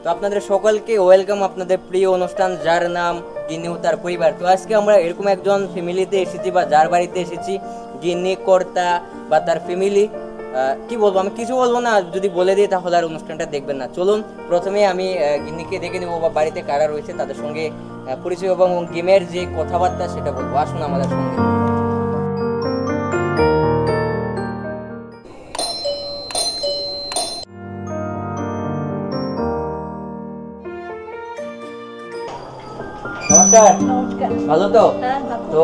তো আপনাদের সকলকে ওয়েলকাম আপনাদের প্রিয় অনুষ্ঠান যার নাম গিন্নি ও তার পরিবার। তো আজকে আমরা এরকম একজন ফ্যামিলিতে এসেছি বা যার বাড়িতে এসেছি, গিন্নি কর্তা বা তার ফ্যামিলি। কি বলবো, আমি কিছু বলবো না, যদি বলে দিই তাহলে আর অনুষ্ঠানটা দেখবেন না। চলুন প্রথমে আমি গিন্নিকে দেখে নেবো বা বাড়িতে কারা রয়েছে তাদের সঙ্গে পরিচয় এবং গেমের যে কথাবার্তা সেটা বলবো। আসুন আমাদের সঙ্গে। নমস্কার। ভালো তো? তো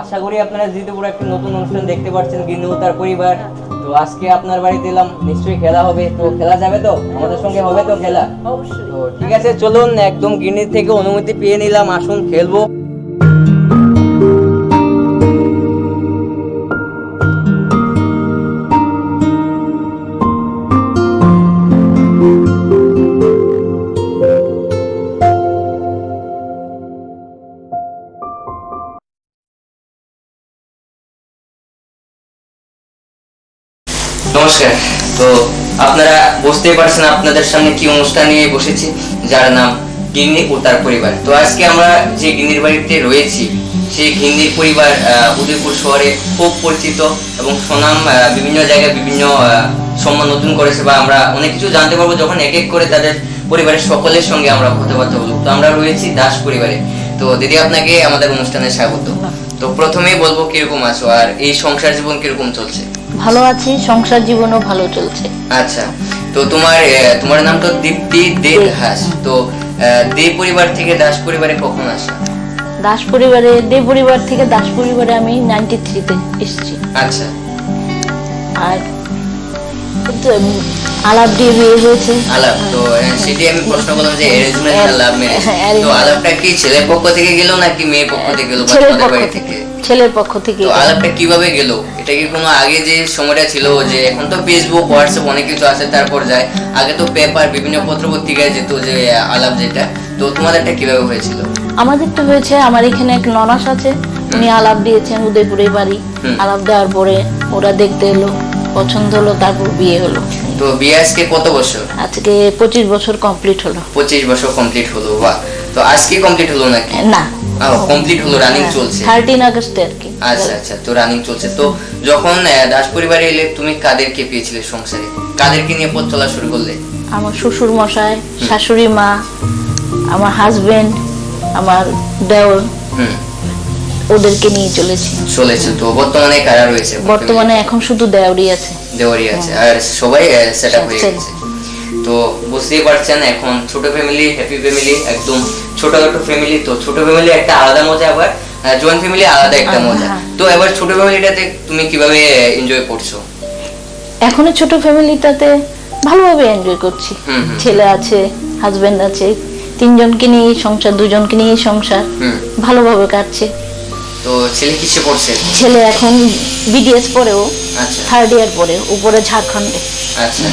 আশা করি আপনারা যেহেতু পুরো একটা নতুন অনুষ্ঠান দেখতে পাচ্ছেন, গিন্নি ও তার পরিবার। তো আজকে আপনার বাড়িতে এলাম, নিশ্চয়ই খেলা হবে। তো খেলা যাবে তো? আমাদের সঙ্গে হবে তো খেলা? অবশ্যই। তো ঠিক আছে, চলুন একদম গিন্নির থেকে অনুমতি পেয়ে নিলাম, আসুন খেলবো। নমস্কার। তো আপনারা বুঝতেই পারছেন আপনাদের সামনে কি অনুষ্ঠান নিয়ে বসেছি, যার নাম গিন্নি ও তার পরিবার। তো আজকে আমরা যে গিন্নির বাড়িতে রয়েছি, সেই গিন্নির পরিবার উদয়পুর শহরে খুব পরিচিত এবং সুনাম বিভিন্ন জায়গায় বিভিন্ন সম্মান নতুন করেছে, বা আমরা অনেক কিছু জানতে পারবো যখন এক এক করে তাদের পরিবারের সকলের সঙ্গে আমরা কথাবার্তা বলবো। তো আমরা রয়েছি দাস পরিবারে। তো দিদি, আপনাকে আমাদের অনুষ্ঠানে স্বাগত। তো প্রথমেই বলবো কিরকম আছো, আর এই সংসার জীবন কিরকম চলছে? ভালো আছি, সংসার জীবনও ভালো চলছে। আচ্ছা, তো তোমার নাম তো দীপ্তি দে দাস। তো দে পরিবার থেকে দাস পরিবারে কখন আসা? দাস পরিবারে, দে পরিবার থেকে দাস পরিবারে আমি 93 তে এসেছি। আচ্ছা। আর আলাপ দিয়ে বিয়ে হয়েছে। আলাপ? তো সেটি আমি প্রশ্ন করলাম যে অ্যারেঞ্জ ম্যারেজ না লাভ ম্যারেজ। তো আলাপটা কি ছেলের পক্ষ থেকে গেল নাকি মেয়ের পক্ষ থেকে গেল? ছেলের পক্ষ থেকে। তো আলাপটা কিভাবে গেল? এটা কি কোনো আগে যে সময়টা ছিল, যে এখন তো ফেসবুক হোয়াটসঅ্যাপ অনেক কিছু আছে তারপর যায়, আগে তো পেপার বিভিন্ন পত্র পত্রিকায় যেত যে আলাপ যেটা, তো তোমাদেরটা কিভাবে হয়েছিল? আমাদের তো হয়েছে, আমার এখানে এক ননাস আছে, উনি আলাপ দিয়েছেন, উদয়পুরে বাড়ি। আলাপ দেওয়ার পরে ওরা দেখতে এলো, পছন্দ হলো, তারপর বিয়ে হলো। তো বিয়ে আজকে কত বছর? আজকে 25 বছর কমপ্লিট হলো। 25 বছর কমপ্লিট হলো, বাহ। তো আজকে কমপ্লিট হলো নাকি? না, কমপ্লিট হলো, রানিং চলছে 13 আগস্টে আর কি। আচ্ছা আচ্ছা, তো রানিং চলছে। তো যখন দাস পরিবারে এলে তুমি কাদেরকে পেয়েছিলে সংসারে, কাদেরকে নিয়ে পথ চলা শুরু করলে? আমার শ্বশুর মশাই, শাশুড়ি মা, আমার হাজবেন্ড, আমার দেওর, ওদেরকে নিয়ে চলেছে। তো বর্তমানে কারা রয়েছে? বর্তমানে এখন শুধু দেওরই আছে। আর সবাই সেটআপ হয়ে গেছে। তো বুঝতেই পারছেন এখন ছোট ফ্যামিলি, হ্যাপি ফ্যামিলি, একদম ছোটখাটো ফ্যামিলি। তো ছোট ফ্যামিলি একটা আলাদা মজা, আবার জয়েন্ট ফ্যামিলি আলাদা একটা মজা। তো এবার ছোট ফ্যামিলিটাতে তুমি কিভাবে এনজয় করছো? এখন ছোট ফ্যামিলিটাতে ভালোভাবে এনজয় করছি। ছেলে আছে, হাজবেন্ড আছে, 3 জনকে নিয়ে সংসার, 2 জনকে নিয়ে সংসার ভালোভাবে কাটছে। তো ছেলে কিসে পড়ছে? ছেলে এখন বিডিএস পড়েও, আচ্ছা, 3rd ইয়ার পড়ে, উপরে ঝাড়খণ্ডে। আচ্ছা,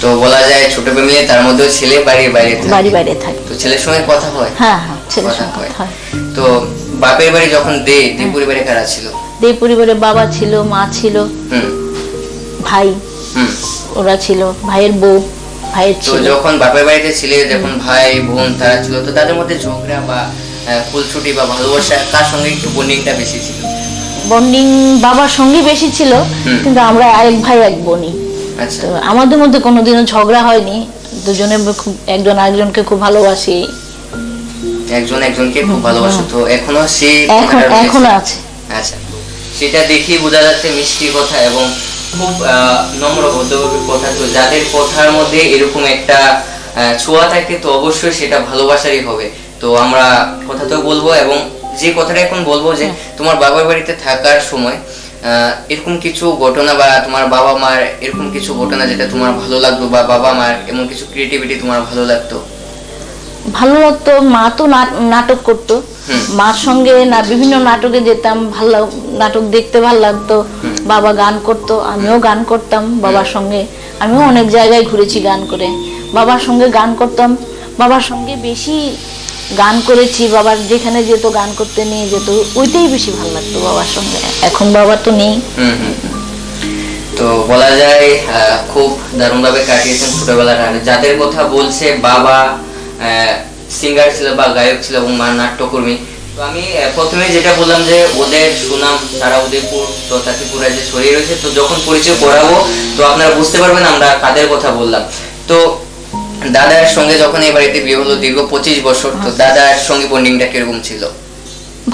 তো বলা যায় ছোট ফ্যামিলি, তার মধ্যে ছেলে বাইরে থাকে। তো ছেলের সঙ্গে কথা হয়? হ্যাঁ, ছেলের সঙ্গে কথা হয়। তো বাপের বাড়ি যখন দে পরিবারে কারা ছিল? দে পরিবারে বাবা ছিল, মা ছিল, ভাই ওরা ছিল, ভাইয়ের বউ, ভাইয়ের ছিল। তো যখন বাপের বাড়িতে ছিলে, যখন ভাই বোন তারা ছিল, তো তাদের মধ্যে ঝগড়া বা ফুলছুটি বা ভালোবাসা কার সঙ্গে একটু বন্ডিংটা বেশি ছিল? বন্ডিং বাবার সঙ্গে বেশি ছিল, কিন্তু আমরা এক ভাই এক বোনই। আচ্ছা, আমাদের মধ্যে কোনোদিনও ঝগড়া হয়নি, দুজনে খুব একজন আরেকজনকে খুব ভালোবাসি, একজন একজনকে খুব ভালোবাসে। তো এখনো সেই এখনো আছে। আচ্ছা, সেটা দেখেই বোঝা যাচ্ছে মিষ্টি কথা এবং খুব নম্র ভদ্রভাবের কথা। তো যাদের কথার মধ্যে এরকম একটা ছোঁয়া থাকে, তো অবশ্যই সেটা ভালোবাসারই হবে। তো আমরা কথা তো বলবো, এবং যে কথাটা এখন বলবো যে তোমার বাবার বাড়িতে থাকার সময় এরকম কিছু ঘটনা বা তোমার বাবা মার এরকম কিছু ঘটনা যেটা তোমার ভালো লাগতো, বা বাবা মার এমন কিছু ক্রিয়েটিভিটি তোমার ভালো লাগতো? মা তো নাটক করতো, মার সঙ্গে বিভিন্ন নাটকে যেতাম, নাটক দেখতে ভালো লাগতো। বাবা গান করতো, আমিও গান করতাম বাবার সঙ্গে। আমিও অনেক জায়গায় ঘুরেছি গান করে, বাবার সঙ্গে গান করতাম, বাবার সঙ্গে বেশি গান করেছি। বাবার যেখানে যেত গান করতে নিয়ে যেত, ওইটাই বেশি ভালো লাগতো বাবার সঙ্গে। এখন বাবা তো নেই। তো তো বলা যায় খুব দারুণভাবে কাটিয়েছেন ছোটবেলাটা। যাদের কথা বলছে, বাবা সিঙ্গার ছিল বা গায়ক ছিল এবং মা নাট্যকর্মী। তো আমি প্রথমে যেটা বললাম যে ওদের সুনাম সারা উদয়পুর তথা ত্রিপুরা যে ছড়িয়ে রয়েছে। তো যখন পরিচয় করাবো তো আপনারা বুঝতে পারবেন আমরা কাদের কথা বললাম। তো দাদার সঙ্গে যখন এই বাড়িতে বিয়ে হলো দীর্ঘ 25 বছর, তো দাদার সঙ্গে বন্ডিংটা কিরকম ছিল?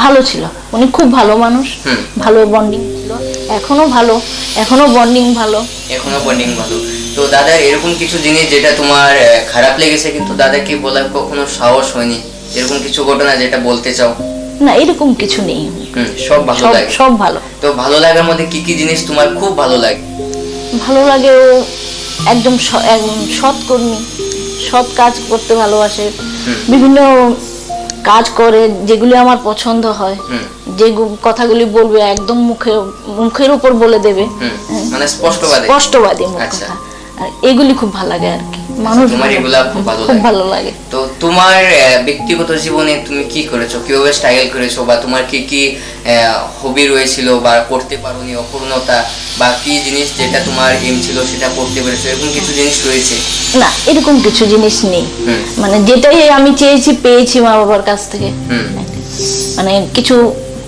ভালো ছিল, উনি খুব ভালো মানুষ, ভালো বন্ডিং ছিল, এখনো ভালো, এখনো বন্ডিং ভালো। তো দাদার এরকম কিছু জিনিস যেটা তোমার খারাপ লেগেছে কিন্তু দাদাকে বলার কখনো সাহস হয়নি, এরকম কিছু ঘটনা যেটা বলতে চাও? না, এরকম কিছু নেই, সব ভালো লাগে, সব ভালো। তো ভালো লাগার মধ্যে কি কি জিনিস তোমার খুব ভালো লাগে? ভালো লাগে ও একদম সৎ কর্মী, সৎ কাজ করতে ভালোবাসে, বিভিন্ন কাজ করে যেগুলি আমার পছন্দ হয়, যে কথাগুলি বলবে একদম মুখের উপর বলে দেবে, মানে স্পষ্টবাদী মুখ কথা। এগুলি খুব ভালো লাগে আর কি, মানুষ খুব ভালো লাগে। তো তোমার ব্যক্তিগত জীবনে তুমি কি করেছো, কিভাবে স্টাইল করেছো, বা তোমার কি কি হবি রয়েছিল বা করতে পারোনি, অপূর্ণতা বা কি জিনিস যেটা তোমার এম ছিল সেটা করতে পেরেছো, এরকম কিছু জিনিস রয়েছে? না, এরকম কিছু জিনিস নেই, মানে যেটাই আমি চেয়েছি পেয়েছি মা বাবার কাছ থেকে, মানে কিছু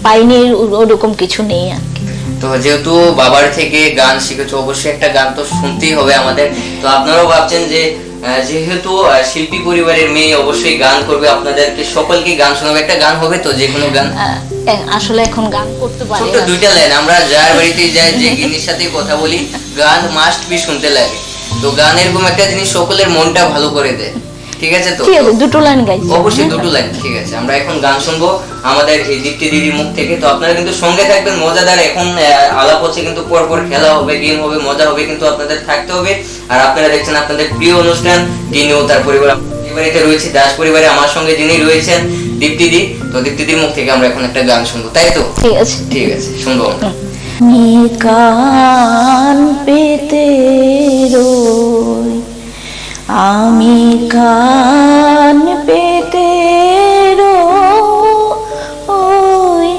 পাইনি ওরকম কিছু নেই আর কি। তো যেহেতু বাবার থেকে গান শিখেছো, অবশ্যই একটা গান তো শুনতেই হবে আমাদের। তো আপনারাও ভাবছেন যে যেহেতু শিল্পী পরিবারের মেয়ে অবশ্যই গান করবে, আপনাদেরকে সকলকে গান শোনাবে, একটা গান হবে তো যে কোনো গান? আসলে এখন গান করতে পারি ছোট 2টা লাইন, আমরা যার বাড়িতে যাই যে গিনির সাথে কথা বলি গান মাস্ট বি শুনতে লাগে। তো গান এরকম একটা জিনিস সকলের মনটা ভালো করে দেয়, ঠিক আছে? তো ঠিক আছে, 2টো লাইন গাই, অবশ্যই 2টো লাইন, ঠিক আছে। আমরা এখন গান শুনবো আমাদের এই দীপ্তি দিদির মুখ থেকে। তো আপনারা কিন্তু সঙ্গে থাকবেন, মজাদার এখন আলাপ হচ্ছে, কিন্তু পর খেলা হবে, গেম হবে, মজা হবে, কিন্তু আপনাদের থাকতে হবে। আর আপনারা দেখছেন আপনাদের প্রিয় অনুষ্ঠান গিনি ও তার পরিবার। এবারেতে রয়েছে দাস পরিবারে, আমার সঙ্গে যিনি রয়েছেন দীপ্তি দি। তো দীপ্তি দির মুখ থেকে আমরা এখন একটা গান শুনবো, তাই তো? ঠিক আছে, ঠিক আছে, শুনবো আমরা। কান পেতে রই, আমি কান পেতে রই,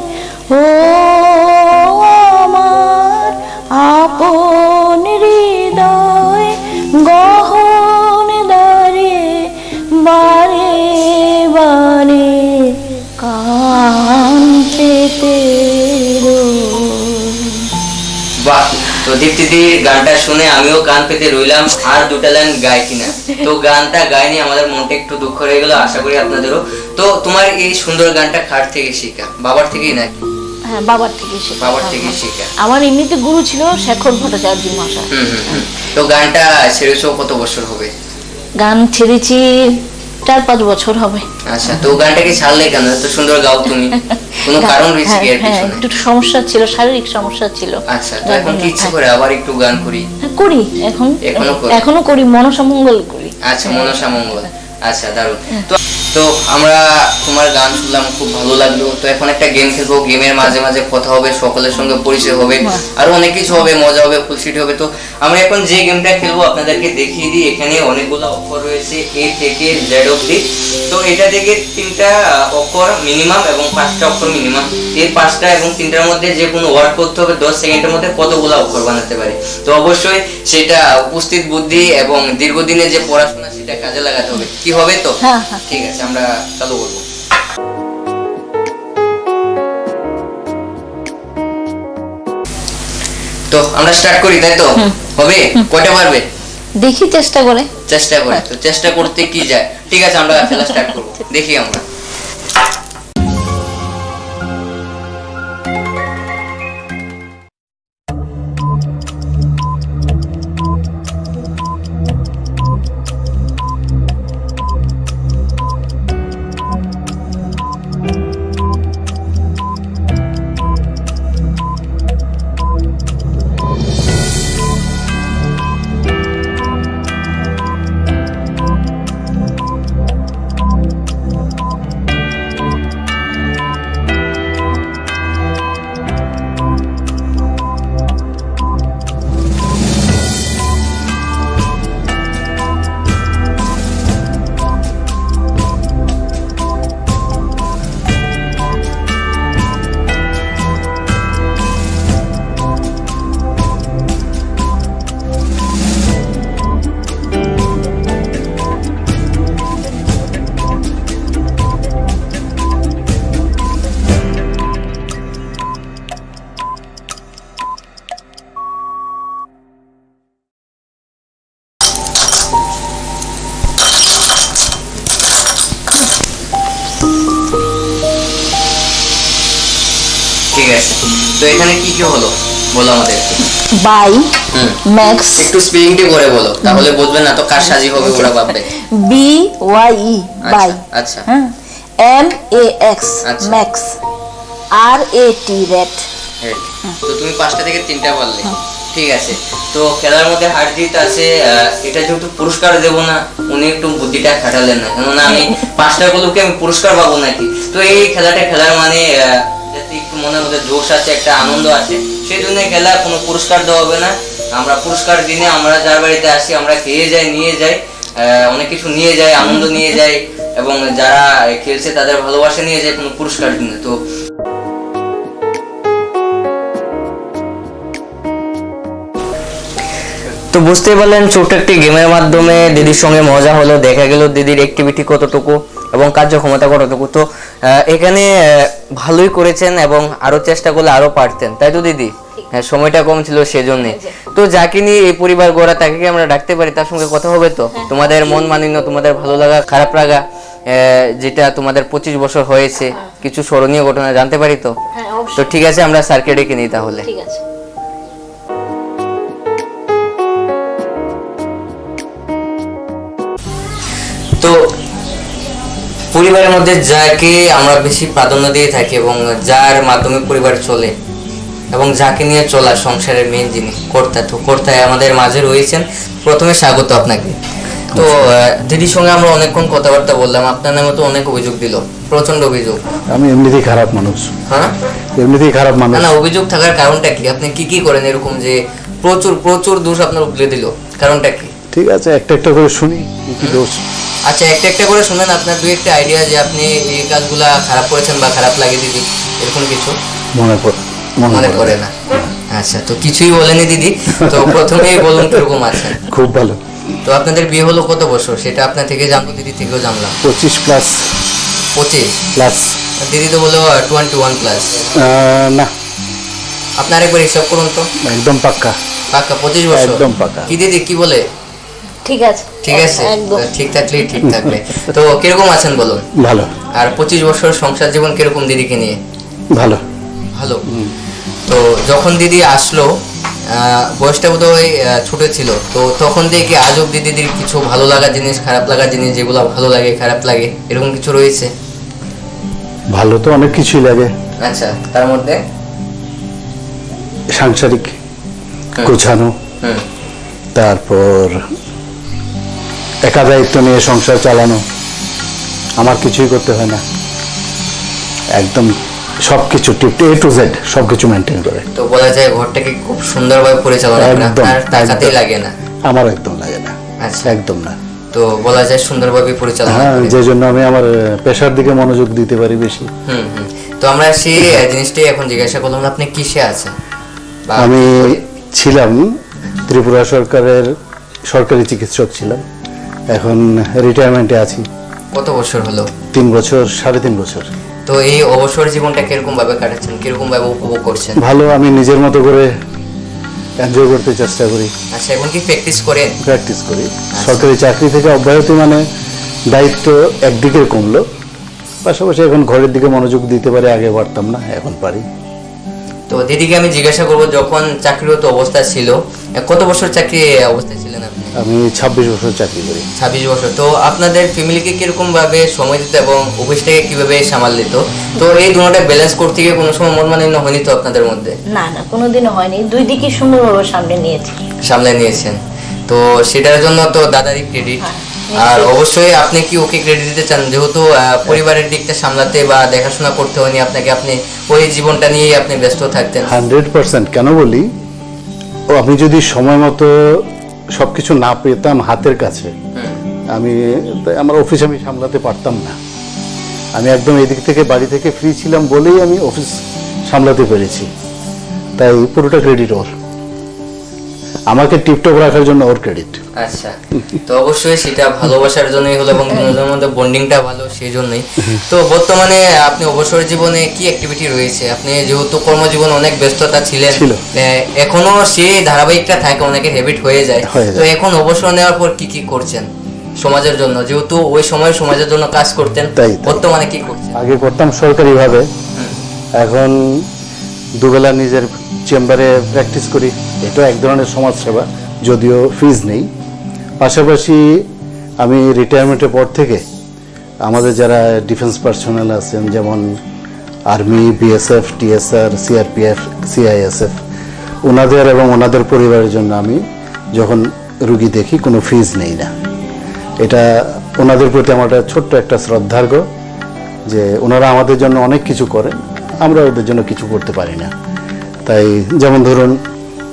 ও আমার আপন হৃদয় গহন দ্বারে বারে বারে কান পেতে রই। বাহ! তো দীপ্তিদির গানটা শুনে আমিও কান পেতে রইলাম। আর 2টা লাইন গাই কিনা, তো গানটা গাইনি, আমাদের মনটা একটু দুঃখ হয়ে গেল, আশা করি আপনাদেরও। তো তোমার এই সুন্দর গানটা কার থেকে শেখা, বাবার থেকেই নাকি? হ্যাঁ, বাবার থেকে শেখা। আমার এমনিতে গুরু ছিল শেখর ভট্টাচার্য মশাই। তো গানটা ছেড়েছো কত বছর হবে? গান ছেড়েছি 4-5 বছর হবে। আচ্ছা, তো গানটা কি ছাড়লে কেন? এত সুন্দর গাও তুমি, কোনো কারণ রয়েছে কি এর পিছনে? একটু সমস্যা ছিল, শারীরিক সমস্যা ছিল। আচ্ছা, তো এখন কি ইচ্ছে করে আবার একটু গান করি? করি, এখনো করি, মনসা মঙ্গল করি। আচ্ছা, মনসা মঙ্গল, আচ্ছা, দারুণ। তো আমরা তোমার গান শুনলাম, খুব ভালো লাগলো। তো এখন একটা গেম খেলবো, গেমের মাঝে মাঝে কথা হবে, সকলের সঙ্গে পরিচয় হবে, আর অনেক কিছু হবে, মজা হবে, ফুলসিটি হবে। তো আমরা এখন যে গেমটা খেলবো আপনাদেরকে দেখিয়ে দিই। এখানে অনেকগুলো অক্ষর রয়েছে, এ থেকে জেড অবধি। তো এটা থেকে 3টা অক্ষর মিনিমাম এবং 5টা অক্ষর মিনিমাম। এই 5টা এবং 3টার মধ্যে যে কোনো ওয়ার্ড করতে হবে, 10 সেকেন্ডের মধ্যে কতগুলো অক্ষর বানাতে পারে। তো অবশ্যই সেটা উপস্থিত বুদ্ধি এবং দীর্ঘদিনের যে পড়াশোনা সেটা কাজে লাগাতে হবে। কি হবে তো? ঠিক আছে, আমরা চালু করবো। তো আমরা স্টার্ট করি, তাই তো? হবে? কয়টা পারবে দেখি, চেষ্টা করে। তো চেষ্টা করতে কি যায়। ঠিক আছে, আমরা খেলা স্টার্ট করবো, দেখি আমরা। আছে। তো এখানে কি কি হলো বলো আমাদের। বাই, ম্যাক্স, একটু স্পেলিংটা করে বলো, তাহলে বুঝবে না তো কার সাজি হবে ওরা ভাববে। B Y E, bye. আচ্ছা। হ্যাঁ, এম এ এক্স, ম্যাক্স, আর এ টি, রেট। তো তুমি 5টা থেকে 3টা বললে, ঠিক আছে। তো খেলার মধ্যে হার জিত আছে, এটা যেহেতু পুরস্কার দেব না, উনি একটু বুদ্ধিটা খাটালেন না, কেননা আমি 5টা গুলোকে আমি পুরস্কার পাবো নাকি। তো এই খেলাটা খেলার মানে যাতে একটু মনের মধ্যে জোশ আছে, একটা আনন্দ আছে, সেই জন্য খেলা, কোনো পুরস্কার দেওয়া হবে না। আমরা পুরস্কার দিনে আমরা যার বাড়িতে আসি আমরা খেয়ে যাই, নিয়ে যাই, অনেক কিছু নিয়ে যাই, আনন্দ নিয়ে যাই, এবং যারা খেলছে তাদের ভালোবাসা নিয়ে যায়, কোনো পুরস্কার দিনে। তো বুঝতেই পারলেন, ছোট্ট একটি গেমের মাধ্যমে দিদির সঙ্গে মজা হলো, দেখা গেল দিদির অ্যাক্টিভিটি কতটুকু এবং কার্যক্ষমতা কতটুকু। তো এখানে ভালোই করেছেন এবং আরো চেষ্টা করলে আরো পারতেন, তাই তো দিদি? হ্যাঁ, সময়টা কম ছিল সেজন্য। তো যাকে নিয়ে এই পরিবার গড়া, তাকে কি আমরা ডাকতে পারি? তার সঙ্গে কথা হবে তো? তোমাদের মন মানিন্য, তোমাদের ভালো লাগা, খারাপ লাগা, যেটা তোমাদের 25 বছর হয়েছে, কিছু স্মরণীয় ঘটনা জানতে পারি তো? তো ঠিক আছে, আমরা স্যারকে ডেকে নিই তাহলে। ঠিক আছে। তো পরিবারের মধ্যে যাকে আমরা বেশি প্রাধান্য দিয়ে থাকি এবং যার মাধ্যমে পরিবার চলে এবং যাকে নিয়ে চলা সংসারের মেইন যিনি কর্তা, তো কর্তায় আমাদের মাঝে রয়েছেন। প্রথমে স্বাগত আপনাকে। তো দিদির সঙ্গে আমরা অনেকক্ষণ কথাবার্তা বললাম, আপনার নামে তো অনেক অভিযোগ দিল, প্রচন্ড অভিযোগ। আমি এমনিতেই খারাপ মানুষ। হ্যাঁ, এমনিতেই খারাপ মানুষ। না, অভিযোগ থাকার কারণটা কি? আপনি কি কি করেন এরকম যে প্রচুর প্রচুর দোষ আপনার উগলে দিল? কারণটা কি? ঠিক আছে, একটা একটা করে শুনি কি কি দোষ। আচ্ছা, একটা একটা করে শুনেন। আপনার দুই একটা আইডিয়া যে আপনি এই কাজগুলা খারাপ করেছেন বা খারাপ লাগে দিদি, এরকম কিছু মনে পড়ে না? আচ্ছা, তো কিছুই বলেনি দিদি। তো প্রথমেই বলুন কিরকম আছেন? খুব ভালো। তো আপনাদের বিয়ে হলো কত বছর? সেটা আপনার থেকে জানবো, দিদি থেকেও জানলাম। 25 প্লাস। 25 প্লাস? দিদি তো বললো 21 প্লাস। না, আপনার একবার হিসাব করুন তো। একদম পাক্কা। পাক্কা 25 বছর? একদম পাক্কা। কি দিদি কি বলে? ঠিক আছে, ঠিক আছে, ঠিক থাকলেই ঠিক থাকবে। তো কিরকম আছেন বলুন? ভালো। আর 25 বছর সংসার জীবন কিরকম দিদিকে নিয়ে? ভালো। ভালো। তো যখন দিদি আসলো, বয়সটা বোধহয় ছোট ছিল, তো তখন থেকে আজ অব্দি দিদির কিছু ভালো লাগা জিনিস, খারাপ লাগা জিনিস, যেগুলো ভালো লাগে খারাপ লাগে, এরকম কিছু রয়েছে? ভালো তো অনেক কিছুই লাগে। আচ্ছা, তার মধ্যে সাংসারিক গোছানো, তারপর একা দায়িত্ব নিয়ে সংসার চালানো, আমার কিছুই করতে হয় না, একদম সবকিছু A to Z সবকিছু মেনটেন করে। তো বলা যায় ঘরটাকে খুব সুন্দরভাবে পরিচালনা করে, আপনার টাকাতেই লাগে না? আমার একদম লাগে না। আচ্ছা, একদম না। তো বলা যায় সুন্দরভাবে পরিচালনা করে, যে জন্য আমি আমার পেশার দিকে মনোযোগ দিতে পারি বেশি। তো আমরা সেই জিনিসটাই এখন জিজ্ঞাসা করলাম, আপনি কিসে আছেন? আমি ছিলাম ত্রিপুরা সরকারের সরকারি চিকিৎসক ছিলাম, এখন রিটায়ারমেন্টে আছি। কত বছর হলো? 3 বছর, 3.5 বছর। তো এই অবসর জীবনটা কিরকম ভাবে কাটাচ্ছেন, কিরকম ভাবে উপভোগ করছেন? ভালো, আমি নিজের মতো করে এনজয় করতে চেষ্টা করি। আচ্ছা, এখন কি প্র্যাকটিস করেন? প্র্যাকটিস করি। সরকারি চাকরি থেকে অব্যাহতি মানে দায়িত্ব একদিকে কমলো, পাশাপাশি এখন ঘরের দিকে মনোযোগ দিতে পারি, আগে পারতাম না, এখন পারি। তো দিদিকে আমি জিজ্ঞাসা করবো, যখন চাকরিরত অবস্থা ছিল, কত বছর চাকরি অবস্থায় ছিলেন আপনি? আমি 26 বছর চাকরি করি। 26 বছর। তো আপনাদের ফ্যামিলিকে কিরকম ভাবে সময় দিত এবং অফিসটাকে কিভাবে সামাল দিত? তো এই দুটোটা ব্যালেন্স করতে গিয়ে কোনো সময় মন মালিন্য হয়নি তো আপনাদের মধ্যে? না না, কোনোদিনও হয়নি, দুই দিকই সুন্দরভাবে সামলে নিয়েছেন। তো সেটার জন্য তো দাদারই ক্রেডিট। আর অবশ্যই আপনি কি ওকে ক্রেডিট দিতে চান, যেহেতু পরিবারের দিকটা সামলাতে বা দেখাশোনা করতে হয়নি আপনাকে, আপনি ওই জীবনটা নিয়েই আপনি ব্যস্ত থাকতেন? 100%। কেন বলি, আমি যদি সময় মতো সবকিছু না পেতাম হাতের কাছে, আমার অফিস আমি সামলাতে পারতাম না। আমি একদম এদিক থেকে বাড়ি থেকে ফ্রি ছিলাম বলেই আমি অফিস সামলাতে পেরেছি, তাই পুরোটা ক্রেডিট ওর। আমাকে টিপটপ রাখার জন্য ওর ক্রেডিট। আচ্ছা, তো অবশ্যই সেটা ভালোবাসার জন্যই হলো এবং দুজনের মধ্যে বন্ডিংটা ভালো, সেই জন্যই। তো বর্তমানে আপনি অবসর জীবনে কি অ্যাক্টিভিটি রয়েছে? আপনি যেহেতু কর্মজীবন অনেক ব্যস্ততা ছিলেন, এখনো সেই ধারাবাহিকটা থাকে, অনেকের হ্যাবিট হয়ে যায়, তো এখন অবসর নেওয়ার পর কি কি করছেন সমাজের জন্য? যেহেতু ওই সময় সমাজের জন্য কাজ করতেন, বর্তমানে কি করছেন? আগে করতাম সরকারি ভাবে, এখন দুবেলা নিজের চেম্বারে প্র্যাকটিস করি, এটা এক ধরনের সমাজসেবা, যদিও ফিজ নেই। পাশাপাশি আমি রিটায়ারমেন্টের পর থেকে আমাদের যারা ডিফেন্স পার্সোনাল আছেন, যেমন army, BSF, TSR, CRPF, CISF, ওনাদের এবং ওনাদের পরিবারের জন্য আমি যখন রুগী দেখি কোনো ফিজ নেই না। এটা ওনাদের প্রতি আমার ছোট্ট একটা শ্রদ্ধার্ঘ্য যে ওনারা আমাদের জন্য অনেক কিছু করেন, আমরা ওদের জন্য কিছু করতে পারি না। তাই যেমন ধরুন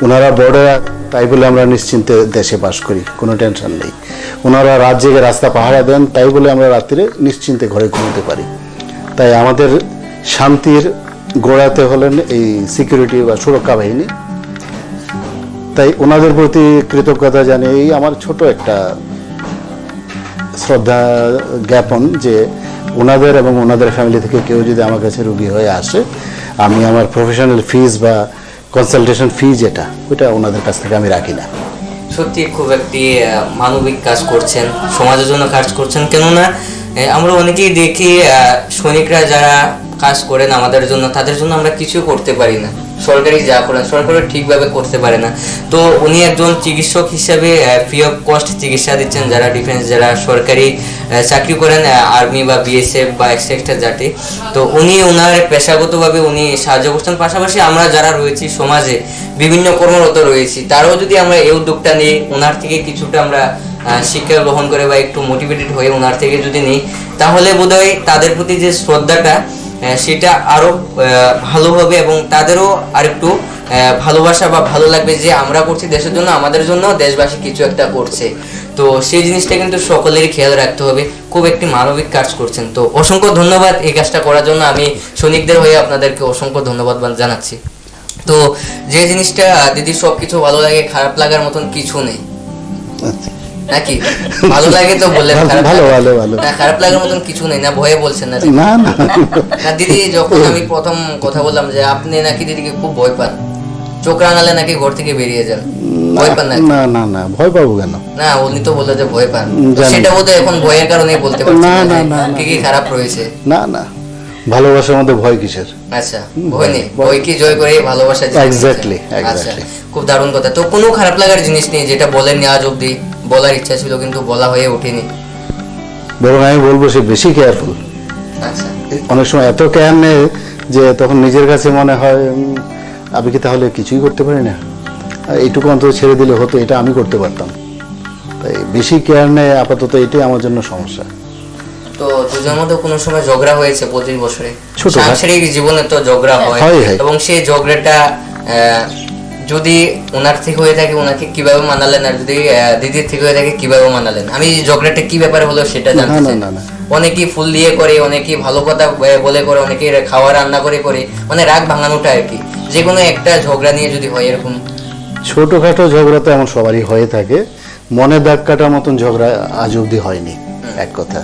ওনারা বড়রা, তাই বলে আমরা নিশ্চিন্তে দেশে বাস করি, কোনো টেনশন নেই। ওনারা রাত জেগে রাস্তা পাহারা দেন, তাই বলে আমরা রাত্রে নিশ্চিন্তে ঘরে ঘুমোতে পারি। তাই আমাদের শান্তির গোড়াতে হলেন এই সিকিউরিটি বা সুরক্ষা বাহিনী। তাই ওনাদের প্রতি কৃতজ্ঞতা জানিয়ে এই আমার ছোট একটা শ্রদ্ধা জ্ঞাপন যে ওনাদের এবং ওনাদের ফ্যামিলি থেকে কেউ যদি আমার কাছে রুগী হয়ে আসে, আমি আমার প্রফেশনাল ফিজ বা কনসালটেশন ফি যেটা, ওইটা ওনাদের কাছ থেকে আমি রাখি না। সত্যি খুব একটি মানবিক কাজ করছেন, সমাজের জন্য কাজ করছেন। কেননা আমরা অনেকেই দেখি সৈনিকরা যারা কাজ করেন আমাদের জন্য, তাদের জন্য আমরা কিছু করতে পারি না। সরকারি যা করেন সরকারও ঠিকভাবে করতে পারে না। তো উনি একজন চিকিৎসক হিসাবে ফ্রি অফ কস্ট চিকিৎসা দিচ্ছেন যারা ডিফেন্স, যারা সরকারি চাকরি করেন, আর্মি বা বিএসএফ বা এক্সট্রা জাতি। তো উনি ওনার পেশাগতভাবে উনি সাহায্য করছেন। পাশাপাশি আমরা যারা রয়েছি সমাজে বিভিন্ন কর্মরত রয়েছি, তারাও যদি আমরা এই উদ্যোগটা নিই, ওনার থেকে কিছুটা আমরা শিক্ষা গ্রহণ করে বা একটু মোটিভেটেড হয়ে ওনার থেকে যদি নিই, তাহলে বোধহয় তাদের প্রতি যে শ্রদ্ধাটা সেটা আরো ভালো হবে এবং তাদেরও আরেকটু ভালোবাসা বা ভালো লাগবে যে আমরা করছি দেশের জন্য, আমাদের জন্য দেশবাসী কিছু একটা করছে। তো সেই জিনিসটা কিন্তু সকলেরই খেয়াল রাখতে হবে। খুব একটি মানবিক কাজ করছেন। তো অসংখ্য ধন্যবাদ এই কাজটা করার জন্য। আমি সৈনিকদের হয়ে আপনাদেরকে অসংখ্য ধন্যবাদ জানাচ্ছি। তো যে জিনিসটা দিদি সবকিছু ভালো লাগে, খারাপ লাগার মতন কিছু নেই নাকি? ভালো লাগে তো বললেন, খারাপ লাগার মতন কিছু নেই না? ভয়ে বলছেন না? না দিদি, যখন আমি প্রথম কথা বললাম যে আপনি নাকি দিদিকে খুব ভয় পান, চোখ রাঙালে নাকি ঘর থেকে বেরিয়ে যান, ভয় পান? না না না, ভয় পাবো কেন? না, উনি তো বললো যে ভয় পান, সেটা বোধহয় এখন ভয়ের কারণে বলতে পারছেন না কি কি খারাপ রয়েছে। না না, ভালোবাসার মধ্যে ভয় কিসের? আচ্ছা, ভয় নেই, ভয় কি জয় করে ভালোবাসা। এক্স্যাক্টলি। আচ্ছা, খুব দারুণ কথা। তো কোনো খারাপ লাগার জিনিস নেই যেটা বলেননি আজ অব্দি, বলার ইচ্ছা ছিল কিন্তু বলা হয়ে ওঠেনি? বরং আমি বলবো সে বেশি কেয়ারফুল। আচ্ছা, অনেক সময় এত কেয়ার নেই যে তখন নিজের কাছে মনে হয় আমি কি তাহলে কিছুই করতে পারি না, এইটুকু অন্তত ছেড়ে দিলে হতো, এটা আমি করতে পারতাম। তাই বেশি কেয়ার নেই আপাতত, এটাই আমার জন্য সমস্যা। তো দুজনের মধ্যে কোনো সময় ঝগড়া হয়েছে 25 বছরে? সাংসারিক জীবনে তো ঝগড়া হয়, এবং সেই ঝগড়াটা যদি ওনার থেকে হয়ে থাকে ওনাকে কিভাবে মানালেন, আর যদি দিদির থেকে হয়ে থাকে কিভাবে মানালেন? আমি ঝগড়াটা কি ব্যাপারে হলো সেটা জানতে চাই। অনেকেই ফুল দিয়ে করে, অনেকেই ভালো কথা বলে করে, অনেকেই খাওয়া রান্না করে করে, মানে রাগ ভাঙানোটা আর কি। যে কোনো একটা ঝগড়া নিয়ে যদি হয় এরকম ছোটখাটো ঝগড়া তো এমন সবারই হয়ে থাকে, মনে দাগ কাটার মতন ঝগড়া আজ অব্দি হয়নি, এক কথা।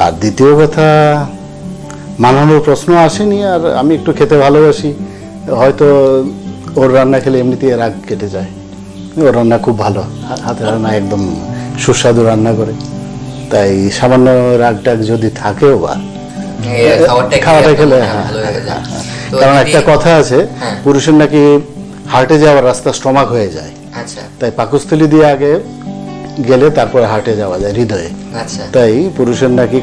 আর দ্বিতীয় কথা, মানানোর প্রশ্ন আসেনি। আর আমি একটু খেতে ভালোবাসি, হয়তো ওর রান্না খেলে এমনিতেই রাগ কেটে যায়। ওর রান্না খুব ভালো, হাতের রান্না একদম সুস্বাদু রান্না করে। তাই সামান্য রাগ টাগ যদি থাকেও বা খাওয়াটা খেলে, কারণ একটা কথা আছে পুরুষের নাকি হার্টে যাওয়ার রাস্তা স্টমাক হয়ে যায়। তাই পাকস্থলী দিয়ে আগে গেলে তারপরে হার্টে যাওয়া যায়, হৃদয়ে। তাই পুরুষের নাকি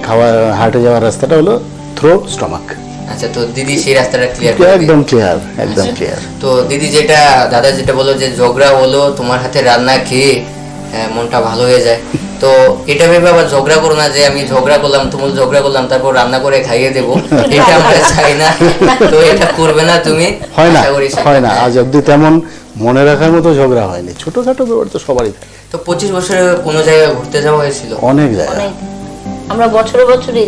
হার্টে যাওয়ার রাস্তাটা হলো থ্রো স্টমাক। আচ্ছা, তো দিদি সেই রাস্তাটা ক্লিয়ার, একদম ক্লিয়ার, একদম ক্লিয়ার। তো দিদি যেটা দাদা যেটা বললো যে ঝগড়া হলো তোমার হাতে রান্না খেয়ে মনটা ভালো হয়ে যায়, তো এটা ভেবে আবার ঝগড়া করো না যে আমি ঝগড়া করলাম, তুমুল ঝগড়া করলাম, তারপর রান্না করে খাইয়ে দেবো, এটা আমরা চাই না। তো এটা করবে না তুমি? হয় না, হয় না, আজ অব্দি তেমন মনে রাখার মতো ঝগড়া হয়নি। ছোটখাটো ব্যাপার তো সবারই থাকে। তো 25 বছরে কোনো জায়গায় ঘুরতে যাওয়া হয়েছিল? অনেক জায়গায়, আমরা বছরে বছরই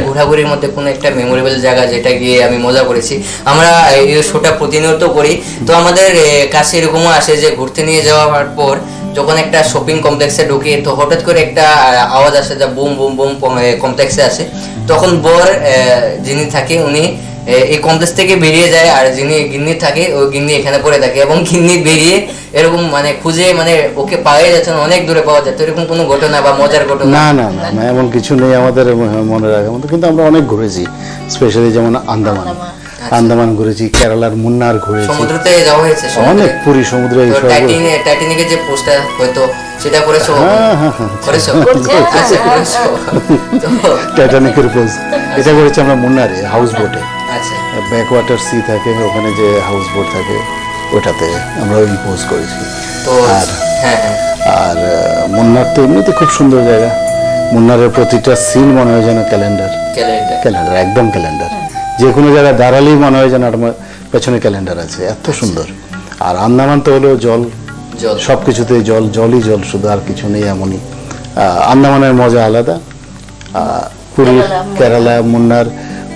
ঘোরাঘুরির মধ্যে কোনো একটা মেমোরেবল জায়গা যেটা গিয়ে আমি মজা করেছি। আমরা এই শোটা প্রতিনিয়ত করি, তো আমাদের কাছে এরকমও আসে যে ঘুরতে নিয়ে যাওয়ার পর যখন একটা শপিং কমপ্লেক্সে ঢুকি, তো হঠাৎ করে একটা আওয়াজ আসে যা বুম বুম বুম কমপ্লেক্সে আসে। তখন বর যিনি থাকে উনি এই কমপ্লেক্স থেকে বেরিয়ে যায়, আর যিনি গিন্নি থাকে ওই গিন্নি এখানে পড়ে থাকে, এবং গিন্নি বেরিয়ে এরকম মানে খুঁজে মানে ওকে পাওয়া যাচ্ছে না, অনেক দূরে পাওয়া যাচ্ছে। এরকম কোনো ঘটনা বা মজার ঘটনা? না না না, এমন কিছু নেই আমাদের মনে রাখার মতো, কিন্তু আমরা অনেক ঘুরেছি, স্পেশালি যেমন আন্দামান। আন্দামান ঘুরেছি, কেরালার মুন্নার ঘুরেছি। সমুদ্রতে যাওয়া হয়েছে? অনেক, পুরী সমুদ্রে। টাইটানিকের যে পোস্টটা হয়তো সেটা করেছো? করেছো? আচ্ছা, করেছো। টাইটানিকের পোস্ট এটা করেছি আমরা মুন্নারে, হাউস বোটে। আচ্ছা, ব্যাকওয়াটার সি থাকে ওখানে, যে হাউস বোট থাকে ওটাতে আমরা ওই পোস্ট করেছি। তো আর মুন্নার তো এমনিতে খুব সুন্দর জায়গা। মুন্নারের প্রতিটা সিন মনে হয় যেন ক্যালেন্ডার, একদম ক্যালেন্ডার। যে কোনো জায়গায় দাঁড়ালেই মনে হয় যেন আমার পেছনে ক্যালেন্ডার আছে, এত সুন্দর। আর আন্দামান তো হলো জল, সবকিছুতে জল, জলই জল, শুধু আর কিছু নেই এমনই। আন্দামানের মজা আলাদা। পুরী, কেরালা, মুন্নার,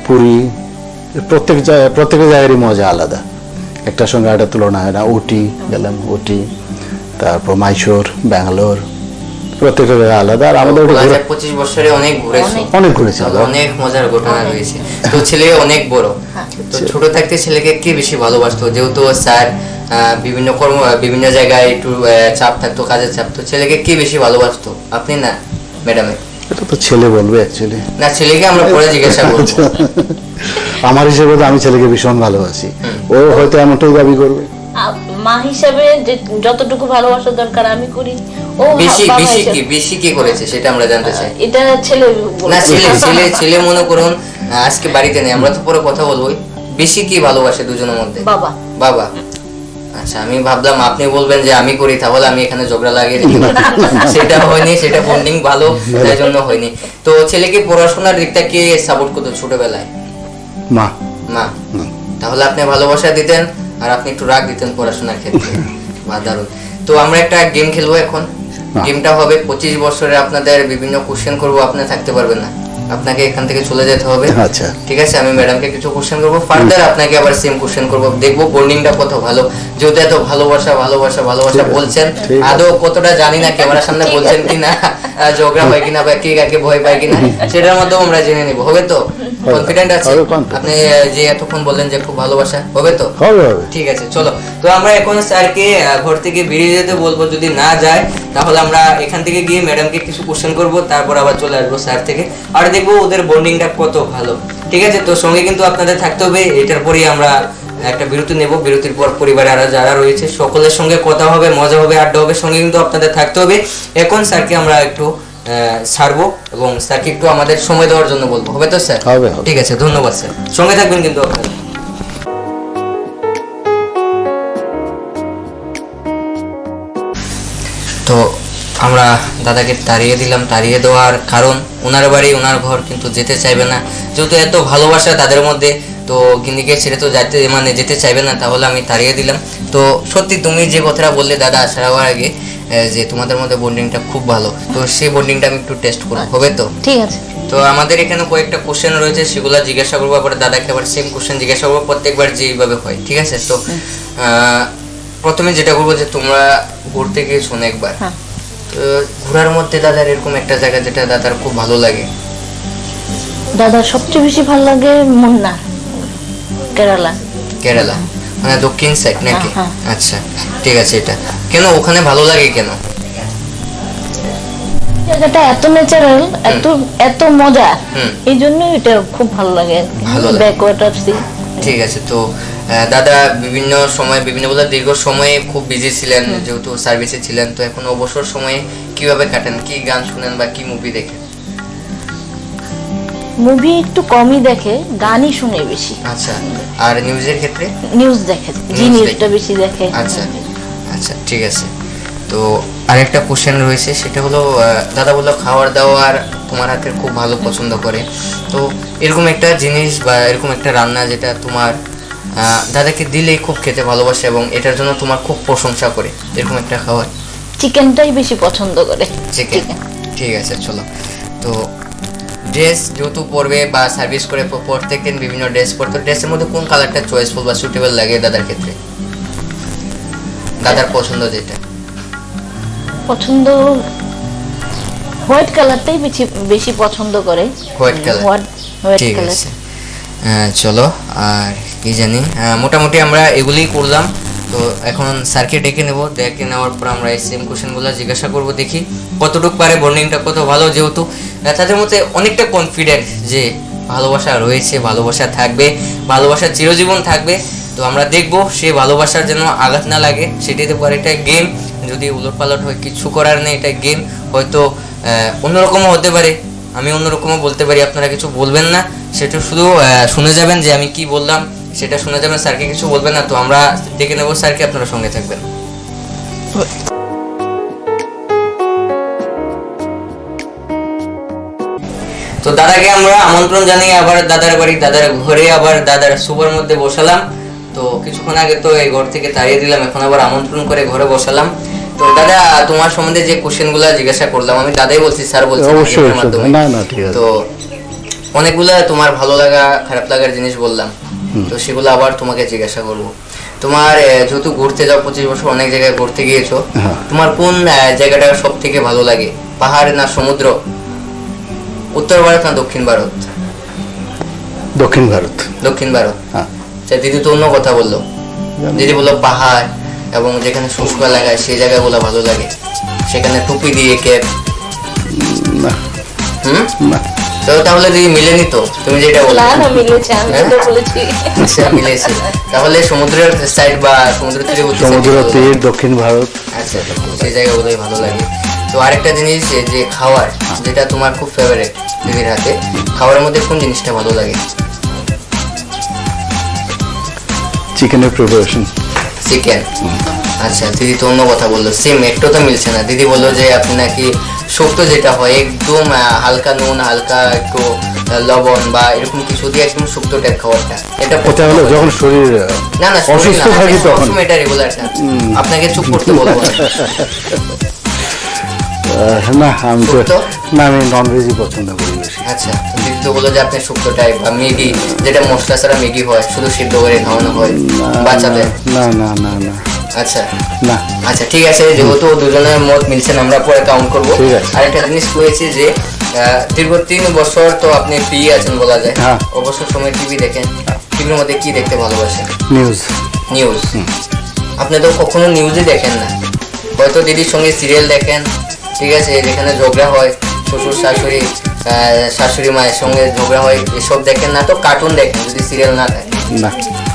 পুরী, প্রত্যেক জায়গারই মজা আলাদা, একটার সঙ্গে একটা তুলনা হয় না। উটি গেলাম, উটি, তারপর মাইশোর, ব্যাঙ্গালোর, প্রত্যেকটা জায়গা আলাদা। আর আমাদের 25 বছরে অনেক ঘুরেছি, অনেক মজার ঘটনা রয়েছে। তো ছেলে অনেক বড়, তো ছোট থাকতে ছেলেকে কে বেশি ভালোবাসতো? যেহেতু স্যার বিভিন্ন জায়গায় একটু চাপ থাকতো, কাজের চাপ, তো ছেলেকে কে বেশি ভালোবাসতো, আপনি না ম্যাডামে? এটা তো ছেলে বলবে অ্যাকচুয়ালি, না ছেলেকে আমরা পরে জিজ্ঞাসা করব। আমার হিসেবে তো আমি ছেলেকে ভীষণ ভালোবাসি, ও হয়তো এমনটাই দাবি করবে। মা হিসেবে যতটুকু ভালোবাসা দরকার আমি করি। ও বেশি কি করেছে সেটা আমরা জানতে চাই। এটা ছেলে না, ছেলে মনে করুন আজকে বাড়িতে নেই, আমরা তো পরে কথা বলবো। বেশি কি ভালোবাসে দুজনের মধ্যে? বাবা। আচ্ছা, আমি ভাবলাম আপনি বলবেন যে আমি করি, তাহলে আমি এখানে ঝগড়া লাগিয়ে দিই। সেটা হয়নি, সেটা বন্ডিং ভালো, তাই জন্য হয়নি। তো ছেলেকে পড়াশোনার দিকটা কে সাপোর্ট করতো ছোটবেলায়? মা। তাহলে আপনি ভালোবাসা দিতেন আর আপনি একটু রাগ দিতেন পড়াশোনার ক্ষেত্রে। দারুণ। তো আমরা একটা গেম খেলবো এখন। গেমটা হবে 25 বছরে আপনাদের বিভিন্ন কোশ্চেন করবো, আপনি থাকতে পারবেন না, আপনাকে এখান থেকে চলে যেতে হবে। আচ্ছা, ঠিক আছে। আমি ম্যাডামকে কিছু কোশ্চেন করবো, ফার্দার আপনাকে আবার সেম কোশ্চেন করবো, দেখবো বন্ডিংটা কত ভালো। যেহেতু এত ভালোবাসা বলছেন, আদৌ কতটা জানি না, ক্যামেরার সামনে বলছেন কিনা, ঝগড়া হয় কিনা, বা কে কাকে ভয় পায় কিনা, সেটার মধ্যেও আমরা জেনে নিব। হবে তো? কনফিডেন্ট আছে? আপনি যে এতক্ষণ বললেন যে খুব ভালোবাসা, হবে তো? ঠিক আছে, চলো। তো আমরা এখন স্যারকে ঘর থেকে বেরিয়ে যেতে বলবো, যদি না যায় তাহলে আমরা এখান থেকে গিয়ে ম্যাডামকে কিছু কোশ্চেন করবো, তারপর আবার চলে আসবো স্যার থেকে, আর দেখবো ওদের বন্ডিংটা কত ভালো। ঠিক আছে, তো সঙ্গে কিন্তু আপনাদের থাকতে হবে। এটার পরেই আমরা একটা বিরতি নেব, বিরতির পর পরিবারে আরো যারা রয়েছে সকলের সঙ্গে কথা হবে, মজা হবে, আড্ডা হবে, সঙ্গে কিন্তু আপনাদের থাকতে হবে। এখন স্যারকে আমরা একটু ছাড়বো এবং স্যারকে একটু আমাদের সময় দেওয়ার জন্য বলবো। হবে তো স্যার? ঠিক আছে, ধন্যবাদ স্যার, সঙ্গে থাকবেন কিন্তু আপনারা। তো আমরা দাদাকে তাড়িয়ে দিলাম। তাড়িয়ে দেওয়ার কারণ, ওনার বাড়ি ওনার ঘর, কিন্তু যেতে চাইবে না। যেহেতু এত ভালোবাসা তাদের মধ্যে, তো গিন্নিকে ছেড়ে তো যেতে চাইবে না, তাহলে আমি তাড়িয়ে দিলাম। তো সত্যি তুমি যে কথাটা বললে দাদা আসার আগে, যে তোমাদের মধ্যে বন্ডিংটা খুব ভালো, তো সেই বন্ডিংটা আমি একটু টেস্ট করব। হবে তো? ঠিক আছে। তো আমাদের এখানে কয়েকটা কোশ্চেন রয়েছে, সেগুলো জিজ্ঞাসা করবো, আবার দাদাকে আবার সেম কোশ্চেন জিজ্ঞাসা করবো, প্রত্যেকবার যেভাবে হয়। ঠিক আছে? তো প্রথমে যেটা করবো, যে তোমরা ঘুরতে গিয়েছো অনেকবার, তো ঘোরার মধ্যে দাদার এরকম একটা জায়গা যেটা দাদার খুব ভালো লাগে? দাদার সবচেয়ে বেশি ভালো লাগে মুন্নার, কেরালা, মানে দক্ষিণ সাইড নাকি? আচ্ছা, ঠিক আছে। এটা কেন ওখানে ভালো লাগে? কেন? জায়গাটা এত ন্যাচারাল, এত মজা, এই জন্য এটা খুব ভালো লাগে। Backwater sea. ঠিক আছে। তো দাদা বিভিন্ন সময়, দীর্ঘ সময়ে খুব বিজি ছিলেন, যেহেতু সার্ভিসে ছিলেন, তো এখন অবসর সময়ে কিভাবে কাটেন? কি গান শুনেন বা কি মুভি দেখেন? মুভি একটু কমই দেখে, গানই শুনে বেশি। আচ্ছা, আর নিউজের ক্ষেত্রে? নিউজ দেখে, জি নিউজটা বেশি দেখে। আচ্ছা আচ্ছা, ঠিক আছে। তো আরেকটা কোশ্চেন রয়েছে, সেটা হলো দাদা বললো খাওয়ার দাওয়ার তোমার হাতের খুব ভালো পছন্দ করে, তো এরকম একটা জিনিস বা এরকম একটা রান্না যেটা তোমার দাদাকে দিলেই খুব খেতে ভালোবাসে এবং এটার জন্য তোমার খুব প্রশংসা করে, এরকম একটা খাবার? চিকেনটাই বেশি পছন্দ করে। চিকেন, ঠিক আছে। চলো। তো ড্রেস যেহেতু পরবে বা সার্ভিস করে প্রত্যেকদিন বিভিন্ন ড্রেস পরতো, ড্রেসের মধ্যে কোন কালারটা চয়েসফুল বা সুটেবল লাগে দাদার ক্ষেত্রে? দাদার পছন্দ যেটা? পছন্দ হোয়াইট কালারটাই বেশি পছন্দ করে। হোয়াইট কালার, ঠিক আছে। চলো, আর কি জানি, মোটামুটি আমরা এগুলোই করলাম। তো এখন স্যারকে ডেকে নেব, ডেকে নেওয়ার পর আমরা এই সেম কোশ্চেনগুলো জিজ্ঞাসা করব, দেখি কতটুকু পারে, বন্ডিংটা কত ভালো। যেহেতু তাদের মধ্যে অনেকটা কনফিডেন্ট যে ভালোবাসা রয়েছে, ভালোবাসা থাকবে, ভালোবাসা চিরজীবন থাকবে। তো আমরা দেখবো সেই ভালোবাসার যেন আঘাত না লাগে, সেটাই তো পরে একটা গেম, যদি উলটপালট হয় কিছু করার নেই, এটা গেম। হয়তো অন্যরকমও হতে পারে, আমি অন্যরকমও বলতে পারি, আপনারা কিছু বলবেন না, সেটা শুধু শুনে যাবেন যে আমি কি বললাম, সেটা শুনে যাবেন, স্যারকে কিছু বলবেন না। তো আমরা দেখে নেবো স্যারকে, আপনারা সঙ্গে থাকবেন। তো দাদাকে আমরা আমন্ত্রণ জানিয়ে আবার দাদার বাড়ি, দাদার ঘরে, আবার দাদার সোফার মধ্যে বসালাম। তো কিছুক্ষণ আগে তো এই ঘর থেকে তাড়িয়ে দিলাম, এখন আবার আমন্ত্রণ করে ঘরে বসালাম। তো দাদা, তোমার সম্বন্ধে যে কোশ্চেনগুলো জিজ্ঞাসা করলাম, আমি দাদাই বলছি, স্যার বলছি তো অনেকগুলা তোমার ভালো লাগা খারাপ লাগার জিনিস বললাম, তো সেগুলো আবার তোমাকে জিজ্ঞাসা করবো। তোমার যেহেতু ঘুরতে যাও, 25 বছর অনেক জায়গায় ঘুরতে গিয়েছো, তোমার কোন জায়গাটা সব থেকে ভালো লাগে? পাহাড় না সমুদ্র? উত্তর ভারত না দক্ষিণ ভারত? দক্ষিণ ভারত। দক্ষিণ ভারত। দিদি তো অন্য কথা বললো, দিদি বললো পাহাড় এবং যেখানে শুষ্ক এলাকায় সেই জায়গাগুলো ভালো লাগে, সেখানে টুপি দিয়ে ক্যাপ। তো তাহলে দিদি মিলেনি তো, তুমি যেটা বললে? না মিলেছে, আমি তো বলেছি। আচ্ছা, মিলেছে। তাহলে সমুদ্রের সাইড বা সমুদ্র তীরে, সমুদ্র তীর দক্ষিণ ভারত, আচ্ছা সেই জায়গাগুলোই ভালো লাগে। তো আরেকটা জিনিস, যে খাবার যেটা তোমার খুব ফেভারিট দিদির হাতে, খাবারের মধ্যে কোন জিনিসটা ভালো লাগে? চিকেনের প্রিপারেশন। চিকেন। আচ্ছা, দিদি তো অন্য কথা বললো, সেম একটু তো মিলছে না। দিদি বললো যে আপনি নাকি শক্ত যেটা হয় একদম হালকা নুন, হালকা একটু লবণ বা এরকম কিছু দিয়ে একদম শক্ত টাইপ খাবারটা, এটা হলো যখন শরীর না অসুস্থ থাকে তখন এটা রেগুলার। আপনাকে চুপ করতে বলবো না। না আমি ননভেজই পছন্দ করি বেশি। আচ্ছা, দিদি তো বললো যে আপনি শুক্তো টাইপ বা ম্যাগি, যেটা মশলা ছাড়া ম্যাগি হয়, শুধু সিদ্ধ করে খাওয়ানো হয় বাচ্চাদের। না না না না আচ্ছা না আচ্ছা ঠিক আছে, যেহেতু দুজনের মত মিলছেন, আমরা পরে কাউন্ট করবো। আরেকটা জিনিস করেছি যে দীর্ঘ 3 বছর তো আপনি ফ্রি আছেন বলা যায়, অবসর সময় টিভি দেখেন, টিভির মধ্যে কি দেখতে ভালোবাসেন? নিউজ। আপনি তো কখনো নিউজই দেখেন না, হয়তো দিদির সঙ্গে সিরিয়াল দেখেন, ঠিক আছে, যেখানে ঝগড়া হয়, শ্বশুর শাশুড়ি, শাশুড়ি মায়ের সঙ্গে ঝগড়া হয়, এসব দেখেন না। তো কার্টুন দেখেন, যদি সিরিয়াল না থাকে।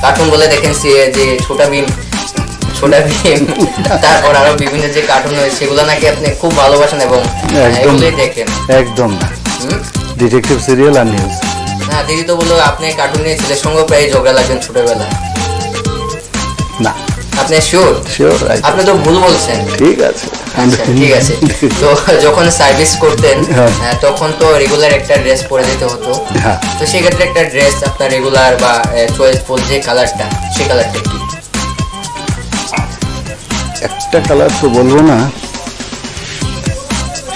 কার্টুন বলে দেখেন যে ছোটা ভীম, তারপর আরো বিভিন্ন যে কার্টুন হয়, সেগুলো নাকি আপনি খুব ভালোবাসেন এবং এগুলোই দেখেন। একদম না, ডিটেকটিভ সিরিয়াল আর নিউজ না। দিদি তো বললো আপনি কার্টুন নিয়ে ছেলের সঙ্গে প্রায় ঝগড়া লাগবেন ছোটবেলায়। না, আপনি শিওর? আপনি তো ভুল বলছেন। ঠিক আছে, ঠিক আছে। তো যখন সার্ভিস করতেন তখন তো রেগুলার একটা ড্রেস পরে যেতে হতো, তো সেক্ষেত্রে একটা ড্রেস আপনার রেগুলার বা চয়েসফুল যে কালারটা, সেই কালারটা কি? একটা কালার তো বলবো না,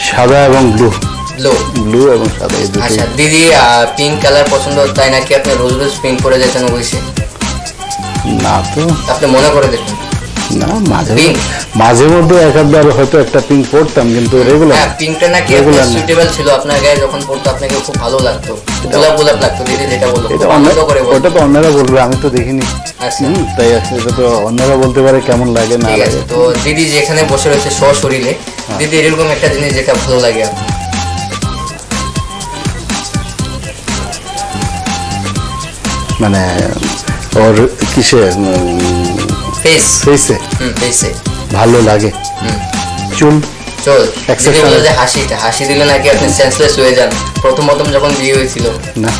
সাদা এবং ব্লু এবং সাদা। আচ্ছা, দিদি পিঙ্ক কালার পছন্দ, তাই নাকি আপনি রোজ রোজ পিঙ্ক পরে যেতেন অবশ্যই? না তো, আপনি মনে করে দেখুন না, মাঝে মধ্যে একবার হয়তো একটা পিঙ্ক পরতাম, কিন্তু রেগুলার। পিঙ্কটা নাকি সুইটেবল ছিল আপনার গায়ে, যখন পরতো আপনাকে খুব ভালো লাগতো, গোলাপ লাগতো। দিদি যেটা বললো ওটা তো অন্যরা বলবে, আমি তো দেখিনি, তাই এটা তো অন্যরা বলতে পারে কেমন লাগে না লাগে। তো দিদি যেখানে বসে রয়েছে সশরীরে, দিদি এরকম একটা জিনিস যেটা ভালো লাগে আপনার? মানে ওর কিসে? ফেসে ভালো লাগে। চুল। হাসি দিলে নাকি আপনি সেন্সলেস হয়ে যান। প্রথম যখন বিয়ে হয়েছিল, না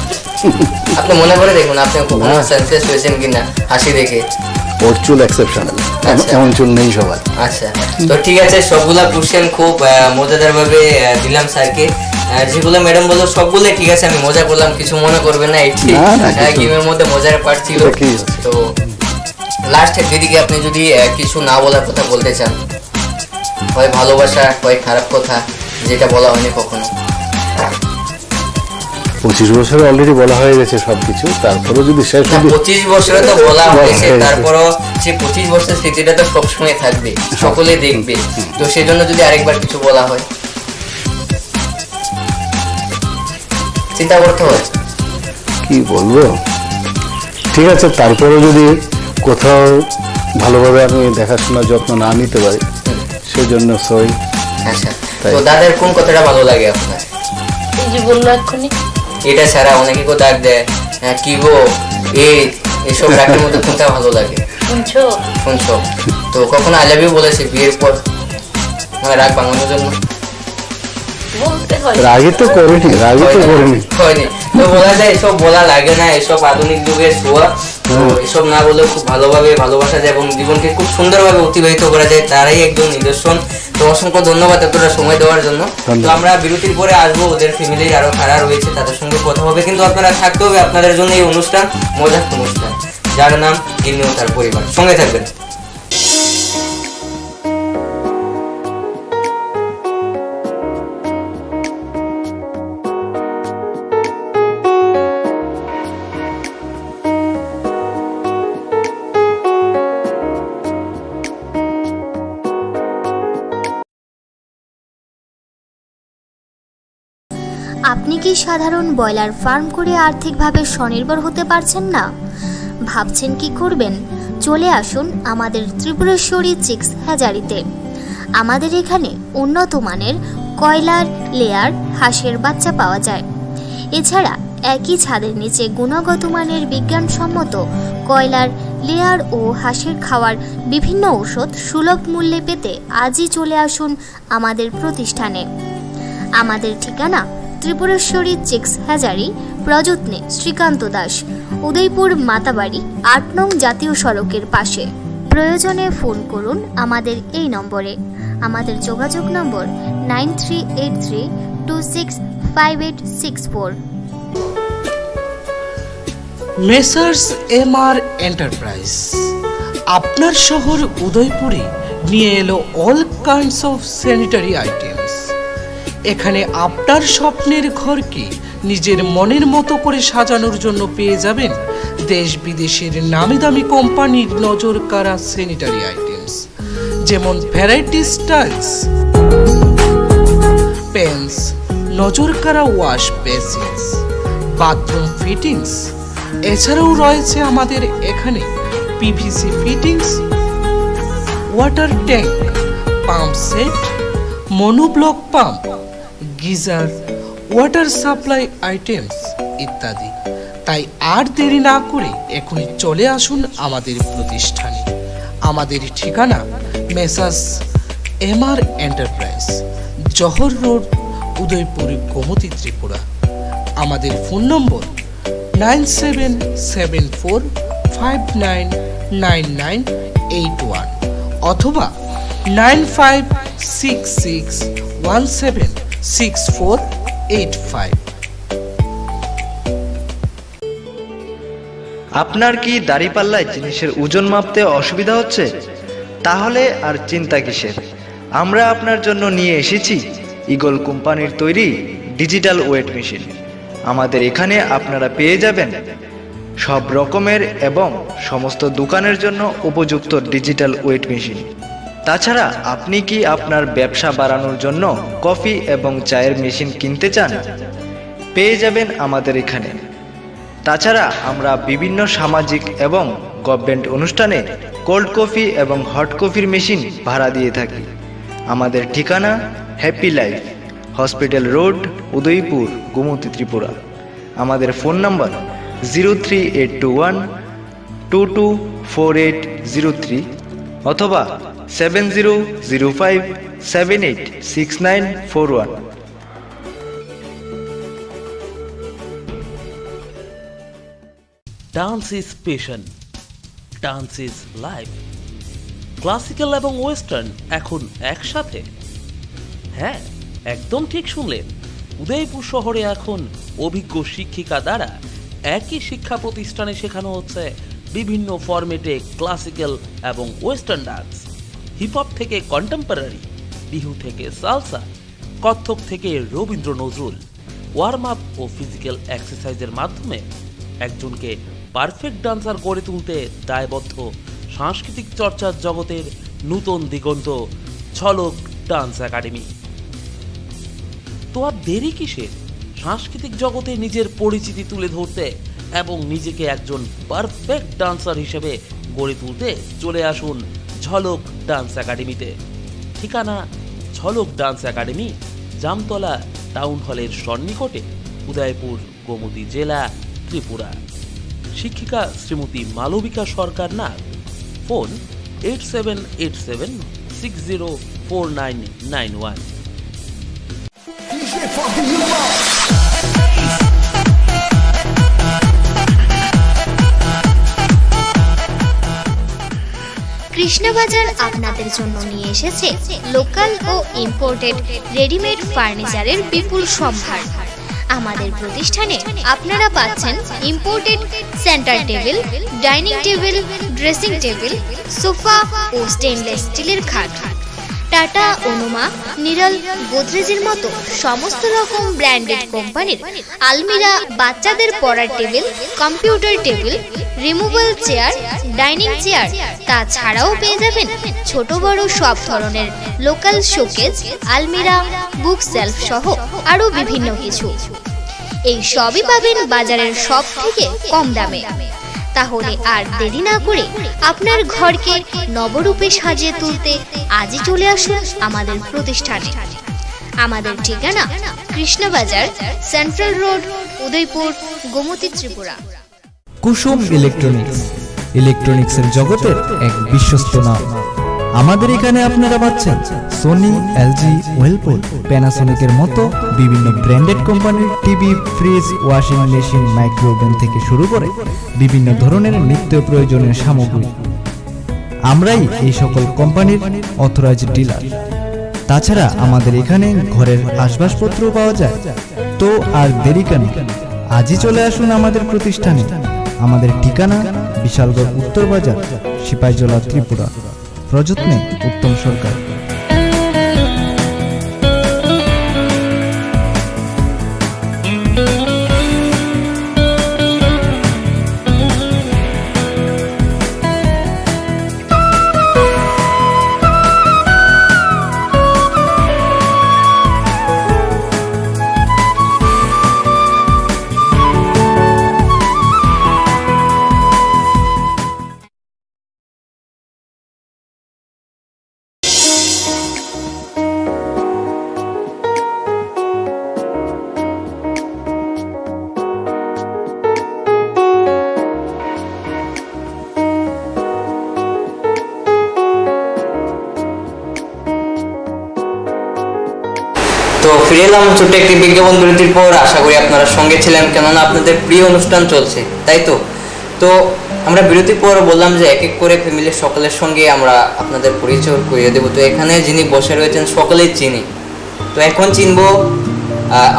আপনি মনে করে দেখুন, আপনি কখনো সেন্সলেস হয়েছেন কিনা হাসি দেখে? ওর চুল এক্সেপশনাল, এমন চুল নেই সবার। আচ্ছা, তো ঠিক আছে, সবগুলা কোশ্চেন খুব মজাদার ভাবে দিলাম স্যারকে, যেগুলো ম্যাডাম বললো সবগুলো ঠিক আছে, আমি মজা করলাম, কিছু মনে করবেন না, এটি গেমের মধ্যে মজার পার্ট ছিল। তো লাস্টে দিদিকে আপনি যদি কিছু না বলার কথা বলতে চান, হয় ভালোবাসা, হয় খারাপ কথা, যেটা বলা হয়নি কখনো? 25 বছরে অলরেডি বলা হয়ে গেছে সবকিছু, তারপরেও যদি শেষ 25 বছরে তো বলা হয়েছে, তারপরও সে 25 বছরের স্মৃতিটা তো সবসময় থাকবে, সকলে দেখবে। তো সেজন্য যদি আরেকবার কিছু বলা হয়, চিন্তা করতে হয়, কি বলবো? ঠিক আছে, তারপরেও যদি কোথাও ভালোভাবে আমি দেখাশোনা যত্ন না নিতে পারি, সেজন্য সরি। আচ্ছা, তো দাদার কোন কথাটা ভালো লাগে আপনার? এই যে বললো এক্ষুনি, এটা ছাড়া অনেকে কেউ ডাক দেয় কি গো এসব রাগের মধ্যে কোনটা ভালো লাগে? শুনছো তো কখনো আই লাভ ইউ বলেছে বিয়ের পর রাগ ভাঙানোর জন্য? রাগে তো করিনি তো বলা যায় এসব বলা লাগে না, এসব আধুনিক যুগের ছোঁয়া। এসব না বলেও খুব ভালোভাবে ভালোবাসা যায় এবং জীবনকে খুব সুন্দরভাবে অতিবাহিত করা যায়, তারাই একজন নিদর্শন। তো অসংখ্য ধন্যবাদ এতটা সময় দেওয়ার জন্য। তো আমরা বিরতির পরে আসবো, ওদের ফ্যামিলির আরো খারা রয়েছে, তাদের সঙ্গে কথা হবে, কিন্তু আপনারা থাকতে হবে আপনাদের জন্য এই অনুষ্ঠান, মজার অনুষ্ঠান, যার নাম গিন্নি ও তার পরিবার। সঙ্গে থাকবেন। আপনি কি সাধারণ ব্রয়লার ফার্ম করে আর্থিকভাবে স্বনির্ভর হতে পারছেন না? ভাবছেন কি করবেন? চলে আসুন আমাদের ত্রিপুরেশ্বরী চিক্স হ্যাচারিতে। আমাদের এখানে উন্নত মানের কয়লার লেয়ার হাঁসের বাচ্চা পাওয়া যায়। এছাড়া একই ছাদের নিচে গুণগত মানের বিজ্ঞানসম্মত কয়লার লেয়ার ও হাঁসের খাওয়ার বিভিন্ন ঔষধ সুলভ মূল্যে পেতে আজই চলে আসুন আমাদের প্রতিষ্ঠানে। আমাদের ঠিকানা ত্রিপুরেশ্বরী চিক্স হ্যাচারি, প্রযত্নে শ্রীকান্ত দাস, উদয়পুর মাতাবাড়ি, 8 নং জাতীয় সড়কের পাশে। প্রয়োজনে ফোন করুন আমাদের এই নম্বরে। আমাদের যোগাযোগ নম্বর 9383265864। মেসার্স MR এন্টারপ্রাইজ আপনার শহর উদয়পুরে নিয়ে এলো all kinds of sanitary items. এখানে আপনার স্বপ্নের ঘরকে নিজের মনের মতো করে সাজানোর জন্য পেয়ে যাবেন দেশ বিদেশের নামি দামি কোম্পানির নজর কাড়া স্যানিটারি আইটেমস, যেমন ভ্যারাইটি স্টাইলস, পেন্স, নজর কাড়া ওয়াশ বেসিনস, বাথরুম ফিটিংস। এছাড়াও রয়েছে আমাদের এখানে PVC fittings, water tank, pump set, monoblock pump, geyser, water supply items ইত্যাদি। তাই আর দেরি না করে এখনই চলে আসুন আমাদের প্রতিষ্ঠানে। আমাদের ঠিকানা মেসার্স MR এন্টারপ্রাইজ, জহর রোড, উদয়পুর, গোমতী, ত্রিপুরা। আমাদের ফোন নম্বর 9774599981 অথবা 9566176485। আপনার কি দাঁড়িপাল্লায় জিনিসের ওজন মাপতে অসুবিধা হচ্ছে? তাহলে আর চিন্তা কিসের, আমরা আপনার জন্য নিয়ে এসেছি ইগল কোম্পানির তৈরি ডিজিটাল ওয়েট মেশিন। আমাদের এখানে আপনারা পেয়ে যাবেন সব রকমের এবং সমস্ত দোকানের জন্য উপযুক্ত ডিজিটাল ওয়েট মেশিন। তাছাড়া আপনি কি আপনার ব্যবসা বাড়ানোর জন্য কফি এবং চায়ের মেশিন কিনতে চান? পেয়ে যাবেন আমাদের এখানে। তাছাড়া আমরা বিভিন্ন সামাজিক এবং গভর্নমেন্ট অনুষ্ঠানে কোল্ড কফি এবং হট কফির মেশিন ভাড়া দিয়ে থাকি। আমাদের ঠিকানা happy life, hospital road, Udaipur, Gomati, Tripura. আমাদের ফোন নম্বর 03821224803 অথবা 7005786941। Dance is passion, dance is life. Classical এবং ওয়েস্টার্ন এখন একসাথে? হ্যাঁ, একদম ঠিক শুনলেন। উদয়পুর শহরে এখন অভিজ্ঞ শিক্ষিকা দ্বারা একই শিক্ষা প্রতিষ্ঠানে শেখানো হচ্ছে বিভিন্ন ফরম্যাটে ক্লাসিক্যাল এবং ওয়েস্টার্ন ডান্স। হিপহপ থেকে কন্টেম্পোরারি, বিহু থেকে সালসা, কত্থক থেকে রবীন্দ্র নজরুল। ওয়ার্ম আপ ও ফিজিক্যাল এক্সারসাইজের মাধ্যমে একজনকে পারফেক্ট ডান্সার গড়ে তুলতে দায়বদ্ধ সাংস্কৃতিক চর্চার জগতের নূতন দিগন্ত ঝলক ডান্স একাডেমি। তো আর দেরি কিসের? সাংস্কৃতিক জগতে নিজের পরিচিতি তুলে ধরতে এবং নিজেকে একজন পারফেক্ট ডান্সার হিসেবে গড়ে তুলতে চলে আসুন ঝলক ডান্স একাডেমিতে। ঠিকানা ঝলক ডান্স একাডেমি, জামতলা টাউন হলের সন্নিকটে, উদয়পুর, গোমতী জেলা, ত্রিপুরা। শিক্ষিকা শ্রীমতী মালবিকা সরকার নাগ। ফোন 8787604991। কৃষ্ণবাজার আপনাদের জন্য নিয়ে এসেছে লোকাল ও ইম্পোর্টেড রেডিমেড ফার্নিচারের বিপুল সম্ভার। আমাদের প্রতিষ্ঠানে আপনারা পাচ্ছেন imported centre table, dining table, dressing table, sofa ও স্টেনলেস স্টিলের খাট। টাটা, অনুমা, নিরল, গোদরেজের মতো সমস্ত রকম ব্র্যান্ডেড কোম্পানির আলমিরা, বাচ্চাদের পড়ার table, computer table, removal chair, dining chair. তাছাড়াও পেয়ে যাবেন ছোট বড় সব ধরনের লোকাল শোকেস, আলমিরা, বুক সেলফ সহ আরো বিভিন্ন কিছু। এই সবই পাবেন বাজারের সব থেকে কম দামে। তাহলে আর দেরি না করে আপনার ঘরকে নবরূপে সাজিয়ে তুলতে আজই চলে আসুন আমাদের প্রতিষ্ঠানে। আমাদের ঠিকানা কৃষ্ণবাজার, সেন্ট্রাল রোড, উদয়পুর, গোমতী, ত্রিপুরা। কুসুম ইলেকট্রনিক্সের জগতের এক বিশ্বস্ত নাম। আমাদের এখানে আপনারা পাচ্ছেন সোনি, এলজি, ওয়েলপুল, প্যানাসোনিকের মতো বিভিন্ন ব্র্যান্ডেড কোম্পানির TV, fridge, washing machine, micro oven থেকে শুরু করে বিভিন্ন ধরনের নিত্য প্রয়োজনীয় সামগ্রী। আমরাই এই সকল কোম্পানির অথরাইজড ডিলার। তাছাড়া আমাদের এখানে ঘরের আসবাবপত্র পাওয়া যায়। তো আর দেরি কেন, আজই চলে আসুন আমাদের প্রতিষ্ঠানে। আমাদের ঠিকানা বিশালগড় উত্তর বাজার, সিপাহীজলা, ত্রিপুরা। প্রযত্নে উত্তম সরকার। তো ফিরে এলাম ছোট্ট একটি বিজ্ঞাপন বিরতির পর। আশা করি আপনারা সঙ্গে ছিলেন, কেননা আপনাদের প্রিয় অনুষ্ঠান চলছে, তাই তো। তো আমরা বিরতির পর বললাম যে এক এক করে ফ্যামিলির সকলের সঙ্গে আমরা আপনাদের পরিচয় করিয়ে দেবো। তো এখানে যিনি বসে রয়েছেন সকলেই চিনি। তো এখন চিনবো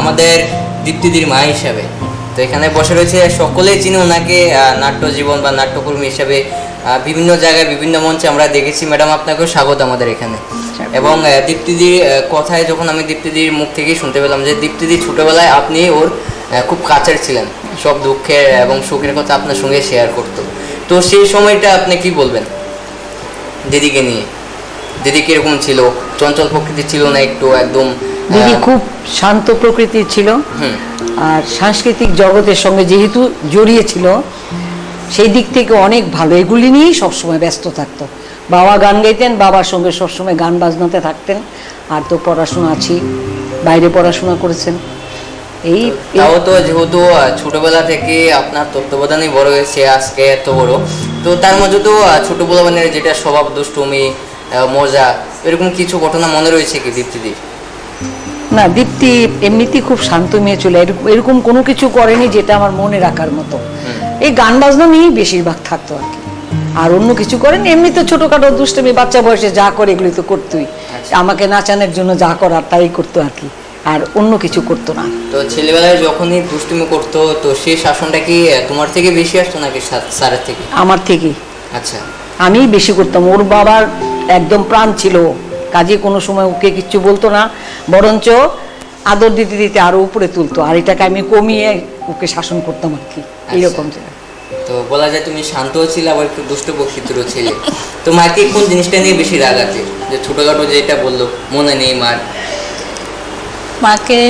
আমাদের দীপ্তিদির মা হিসাবে। তো এখানে বসে রয়েছে সকলেই চিনি ওনাকে নাট্য জীবন বা নাট্যকর্মী হিসাবে বিভিন্ন জায়গায় বিভিন্ন মঞ্চে আমরা দেখেছি। ম্যাডাম, আপনাকেও স্বাগত আমাদের এখানে। এবং দীপ্তিদির কথায় যখন আমি দীপ্তিদির মুখ থেকেই শুনতে পেলাম যে দীপ্তিদি ছোটবেলায় আপনি ওর খুব কাছের ছিলেন, সব দুঃখের এবং সুখের কথা আপনার সঙ্গে শেয়ার করতো। তো সেই সময়টা আপনি কি বলবেন দিদিকে নিয়ে? দিদি কিরকম ছিল? চঞ্চল প্রকৃতি ছিল না একটু? একদম দিদি খুব শান্ত প্রকৃতির ছিল। আর সাংস্কৃতিক জগতের সঙ্গে যেহেতু জড়িয়ে ছিল, সেই দিক থেকে অনেক ভালো। এগুলি নিয়েই সবসময় ব্যস্ত থাকতো। বাবা গান গাইতেন, বাবার সঙ্গে সবসময় গান বাজনাতে থাকতেন। আর তো পড়াশোনা আছি, বাইরে পড়াশোনা করেছেন। এই তাও তো যেহেতু ছোটবেলা থেকে আপনার তত্ত্বাবধানে বড় হয়েছে আজকে এত বড়, তো তার মধ্যে তো ছোটবেলার যেটা স্বভাব, দুষ্টুমি, মজা, এরকম কিছু ঘটনা মনে রয়েছে কি দীপ্তিদির? না, দীপ্তি এমনিতেই খুব শান্ত মেয়ে ছিল। এরকম কোনো কিছু করেনি যেটা আমার মনে রাখার মতো। এই গান বাজনা নিয়েই বেশিরভাগ থাকতো আর কি। আর অন্য কিছু করেন, এমনি তো ছোটখাটো দুষ্টুমি বাচ্চা বয়সে যা করে এগুলি তো করতোই। আমাকে নাচানোর জন্য যা করার তাই করতো আর কি, আর অন্য কিছু করতো না। তো ছেলেবেলায় যখনই দুষ্টুমি করতো, তো সেই শাসনটা কি তোমার থেকে বেশি আসতো নাকি স্যারের থেকে? আমার থেকে। আচ্ছা, আমি বেশি করতাম। ওর বাবার একদম প্রাণ ছিল, কাজে কোনো সময় ওকে কিচ্ছু বলতো না, বরঞ্চ আদর দিতে দিতে আরো উপরে তুলতো। আর এটাকে আমি কমিয়ে ওকে শাসন করতাম আর কি, এইরকম ছিল। তো বলা যায় তুমি শান্ত ছিল, আবার একটু দুষ্ট প্রকৃতিরও ছিলে। তো মাকে কোন জিনিসটা নিয়ে বেশি রাগ আছে? যে ছোটখাটো যেটা বললো মনে নেই মার? মাকে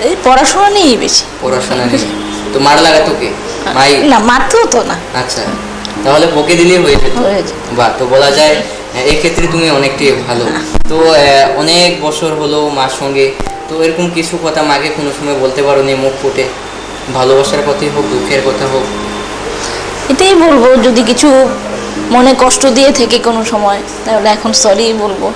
এই পড়াশোনা নিয়েই বেশি। পড়াশোনা নিয়ে? তো মার লাগাতো কে? মাই? না, মারতেও তো না। আচ্ছা, তাহলে বকে দিলেই হয়ে যেত। বাহ, তো বলা যায় এই ক্ষেত্রে তুমি অনেকটাই ভালো। তো অনেক বছর হলো মার সঙ্গে তো এরকম কিছু কথা মাকে কোনো সময় বলতে পারো নি মুখ ফুটে, ভালোবাসার কথাই হোক দুঃখের কথা হোক? এটাই বলবো, যদি কিছু মনে কষ্ট দিয়ে থেকে কোনো সময়, তাহলে এখন সরি বলবো।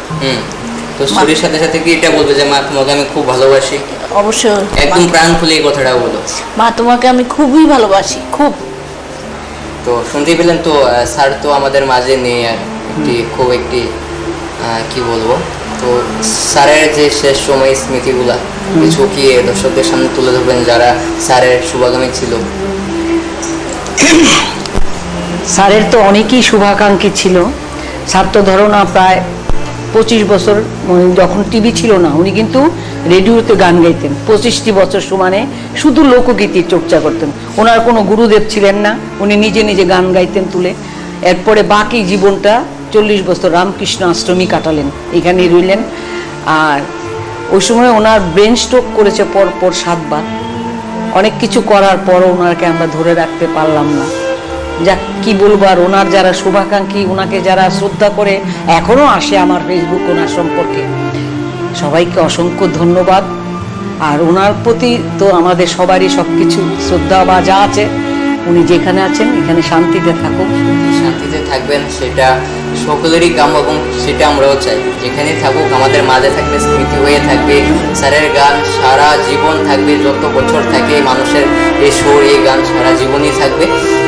তো সরির সাথে সাথে কি এটা বলবে যে মা তোমাকে আমি খুব ভালোবাসি? অবশ্যই, একদম প্রাণ খুলে এই কথাটা বলো। মা তোমাকে আমি খুবই ভালোবাসি, খুব। তো শুনতেই পেলেন, তো স্যার তো আমাদের মাঝে নেই আর একটি কি বলবো, তো স্যারের যে শেষ সময় স্মৃতিগুলা কিছু কি দর্শকদের সামনে তুলে ধরবেন যারা স্যারের শুভাকাঙ্ক্ষী ছিল? স্যারের তো অনেকই শুভাকাঙ্ক্ষী ছিল। স্যার তো ধরো না প্রায় 25 বছর, যখন টিভি ছিল না উনি কিন্তু রেডিওতে গান গাইতেন। 25টি বছর সমানে শুধু লোকগীতির চর্চা করতেন। ওনার কোনো গুরুদেব ছিলেন না, উনি নিজে নিজে গান গাইতেন তুলে। এরপরে বাকি জীবনটা 40 বছর রামকৃষ্ণ আশ্রমই কাটালেন, এখানেই রইলেন। আর ওই সময় ওনার ব্রেন স্ট্রোক করেছে পরপর 7 বার। অনেক কিছু করার পরও ওনাকে আমরা ধরে রাখতে পারলাম না। যাক, কি বলবো আর, ওনার যারা শুভাকাঙ্ক্ষী, ওনাকে যারা শ্রদ্ধা করে, এখনো আসে আমার ফেসবুক ওনার সম্পর্কে, সবাইকে অসংখ্য ধন্যবাদ। আর ওনার প্রতি তো আমাদের সবারই সবকিছু শ্রদ্ধা বা যা আছে। উনি যেখানে আছেন এখানে শান্তিতে থাকুন। শান্তিতে থাকবেন সেটা সকলেরই কাম্য এবং সেটা আমরাও চাই। যেখানেই থাকুক আমাদের মাঝে থাকবে, স্মৃতি হয়ে থাকবে। স্যারের গান সারা জীবন থাকবে, যত বছর থাকে মানুষের এই সুর, এই গান সারা জীবনই থাকবে।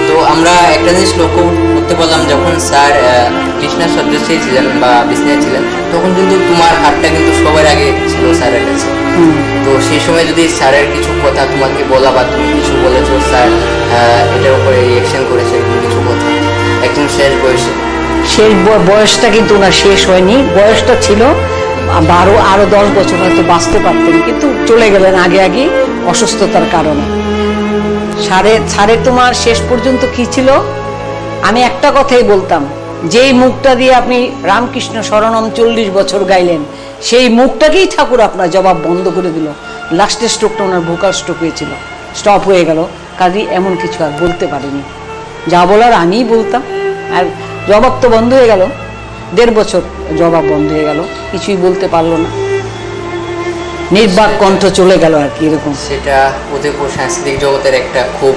তো আমরা একটা জিনিস লক্ষ্য করতে পারলাম, যখন স্যার কৃষ্ণার সদস্যই ছিলেন বা বিষ্ণু ছিলেন, তখন কিন্তু তোমার হাতটা কিন্তু সবার আগে ছিল স্যারের কাছে। তো সেই সময় যদি স্যারের কিছু কথা তোমাকে বলা বা তুমি কিছু বলেছো, স্যার এটার উপরে রিয়েকশন করেছে কিছু কথা একদম শেষ বয়সে, সেই বয়সটা কিন্তু ওনার শেষ হয়নি, বয়সটা ছিল 12, আরো 10 বছর হয়তো বাঁচতে পারতেন, কিন্তু চলে গেলেন আগে আগে অসুস্থতার কারণে। সাড়ে তোমার শেষ পর্যন্ত কি ছিল, আমি একটা কথাই বলতাম, যেই মুখটা দিয়ে আপনি রামকৃষ্ণ শরণম 40 বছর গাইলেন, সেই মুখটাকেই ঠাকুর আপনার জবাব বন্ধ করে দিল। লাস্টের স্ট্রোকটা ওনার ভোকাল স্ট্রোক হয়েছিল, স্টপ হয়ে গেল। কাজে এমন কিছু আর বলতে পারিনি, যা বলার আমিই বলতাম। আর জবাব তো বন্ধ হয়ে গেল, 1.5 বছর জবাব বন্ধ হয়ে গেল, কিছুই বলতে পারলো না, নির্বাক কণ্ঠ চলে গেল আর কি এরকম। সেটা উদয়পুর সাংস্কৃতিক জগতের একটা খুব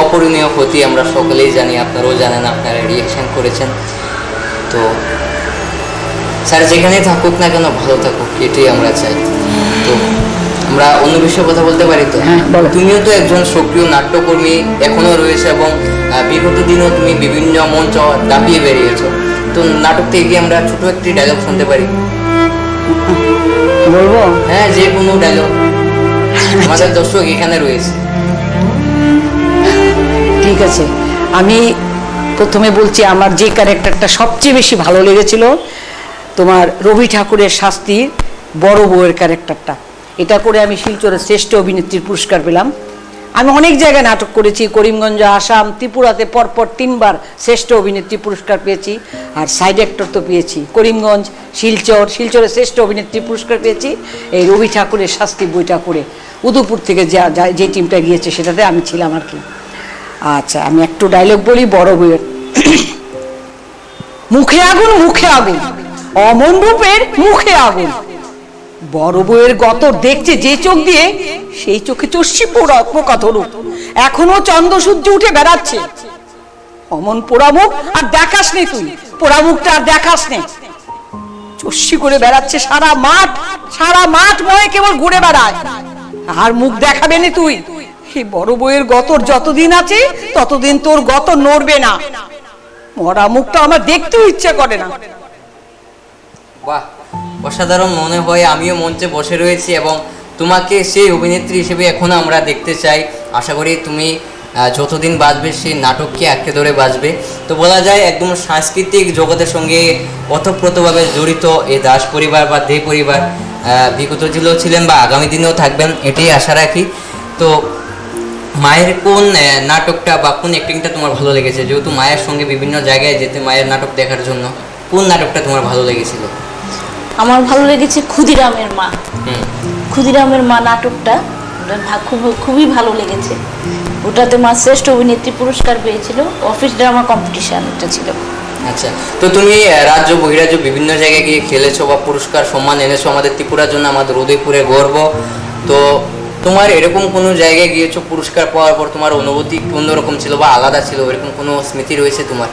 অপরিণীয় ক্ষতি, আমরা সকলেই জানি, আপনারাও জানেন, আপনারা রিয়েকশন করেছেন। তো স্যার যেখানেই থাকুক না কেন ভালো থাকুক, এটাই আমরা চাই। তো আমরা অন্য বিষয়ে কথা বলতে পারি? তো তুমিও তো একজন সক্রিয় নাট্যকর্মী এখনো রয়েছে এবং বিগত দিনেও তুমি বিভিন্ন মঞ্চ দাপিয়ে বেরিয়েছো। তো নাটক থেকে আমরা ছোট একটি ডায়লগ শুনতে পারি? বলবো? হ্যাঁ, যে কোনো ডায়লগ, আমাদের দর্শক এখানে রয়েছে। ঠিক আছে, আমি প্রথমে বলছি আমার যে ক্যারেক্টারটা সবচেয়ে বেশি ভালো লেগেছিল, তোমার রবি ঠাকুরের শাস্তির বড় বউয়ের ক্যারেক্টারটা। এটা করে আমি শিলচরের শ্রেষ্ঠ অভিনেত্রীর পুরস্কার পেলাম। আমি অনেক জায়গায় নাটক করেছি, করিমগঞ্জ, আসাম, ত্রিপুরাতে পরপর 3 বার শ্রেষ্ঠ অভিনেত্রী পুরস্কার পেয়েছি। আর সাইড অ্যাক্টর তো পেয়েছি করিমগঞ্জ, শিলচরের শ্রেষ্ঠ অভিনেত্রী পুরস্কার পেয়েছি এই রবি ঠাকুরের শাস্তি বইটা করে। উদয়পুর থেকে যে টিমটা গিয়েছে সেটাতে আমি ছিলাম আর কি। আচ্ছা, আমি একটু ডায়লগ বলি বড় বউয়ের। মুখে আগুন, মুখে আগুন, অমন রূপের মুখে আগুন। বড় বউয়ের গতর দেখছে যে চোখ দিয়ে, সেই চোখে চষি পোকা ধরু, এখনো চন্দ্র সূর্য উঠে বেড়াচ্ছে। অমন পোড়া মুখ আর দেখাস নে, তুই পোড়া মুখটা আর দেখাস নে। চষি করে বেড়াচ্ছে সারা মাঠ ময় কেবল ঘুরে বেড়ায়, আর মুখ দেখাবে না তুই। এই বড় বউয়ের গতর যতদিন আছে ততদিন তোর গতর নড়বে না। মরা মুখটা আমার দেখতেও ইচ্ছে করে না। বাহ, অসাধারণ মনে হয়। আমিও মঞ্চে বসে রয়েছি এবং তোমাকে সেই অভিনেত্রী হিসেবে এখনো আমরা দেখতে চাই। আশা করি তুমি যতদিন বাঁচবে সেই নাটককে আঁকড়ে ধরে বাঁচবে। তো বলা যায় একদম সাংস্কৃতিক জগতের সঙ্গে ওতপ্রোতভাবে জড়িত এই দাস পরিবার বা দে পরিবার বিগত দিনেও ছিলেন বা আগামী দিনেও থাকবেন, এটাই আশা রাখি। তো মায়ের কোন নাটকটা বা কোন অ্যাক্টিংটা তোমার ভালো লেগেছে? যেহেতু মায়ের সঙ্গে বিভিন্ন জায়গায় যেতে, মায়ের নাটক দেখার জন্য, কোন নাটকটা তোমার ভালো লেগেছিল? আমার ভালো লেগেছে ক্ষুদিরামের মা। ক্ষুদিরামের মা নাটকটা খুবই ভালো লেগেছে। ওটাতে মা শ্রেষ্ঠ অভিনেত্রী পুরস্কার পেয়েছিল, অফিস ড্রামা কম্পিটিশন এটা ছিল। আচ্ছা, তো তুমি রাজ্য বহিরাজ্য বিভিন্ন জায়গায় গিয়ে খেলেছো বা পুরস্কার সম্মান এনেছো আমাদের ত্রিপুরার জন্য, আমাদের উদয়পুরের গর্ব। তো তোমার এরকম কোনো জায়গায় গিয়েছো, পুরস্কার পাওয়ার পর তোমার অনুভূতি অন্যরকম ছিল বা আলাদা ছিল, এরকম কোনো স্মৃতি রয়েছে তোমার?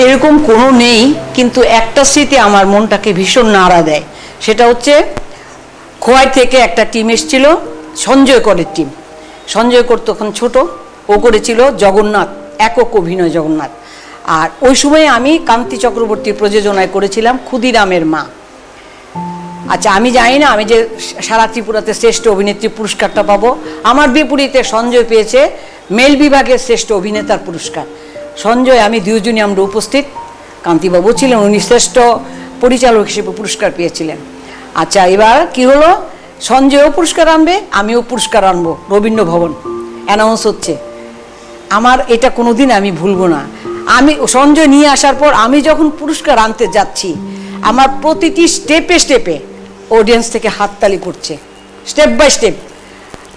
এরকম কোনো নেই, কিন্তু একটা স্মৃতি আমার মনটাকে ভীষণ নাড়া দেয়। সেটা হচ্ছে খোয়াই থেকে একটা টিম এসেছিল, সঞ্জয় করের টিম। সঞ্জয় কর তখন ছোট, ও করেছিল জগন্নাথ, একক অভিনয় জগন্নাথ। আর ওই সময় আমি কান্তি চক্রবর্তীর প্রযোজনায় করেছিলাম ক্ষুদিরামের মা। আচ্ছা, আমি জানি না আমি যে সারা ত্রিপুরাতে শ্রেষ্ঠ অভিনেত্রী পুরস্কারটা পাবো। আমার বিপরীতে সঞ্জয় পেয়েছে মেল বিভাগের শ্রেষ্ঠ অভিনেতার পুরস্কার। সঞ্জয় আমি দুজনই আমরা উপস্থিত, কান্তিবাবু ছিলেন, উনি শ্রেষ্ঠ পরিচালক হিসেবে পুরস্কার পেয়েছিলেন। আচ্ছা, এবার কি হলো, সঞ্জয়ও পুরস্কার আনবে, আমিও পুরস্কার আনবো, রবীন্দ্র ভবন অ্যানাউন্স হচ্ছে। আমার এটা কোনোদিন আমি ভুলবো না। আমি সঞ্জয় নিয়ে আসার পর আমি যখন পুরস্কার আনতে যাচ্ছি, আমার প্রতিটি স্টেপে স্টেপে অডিয়েন্স থেকে হাততালি পড়ছে, স্টেপ বাই স্টেপ।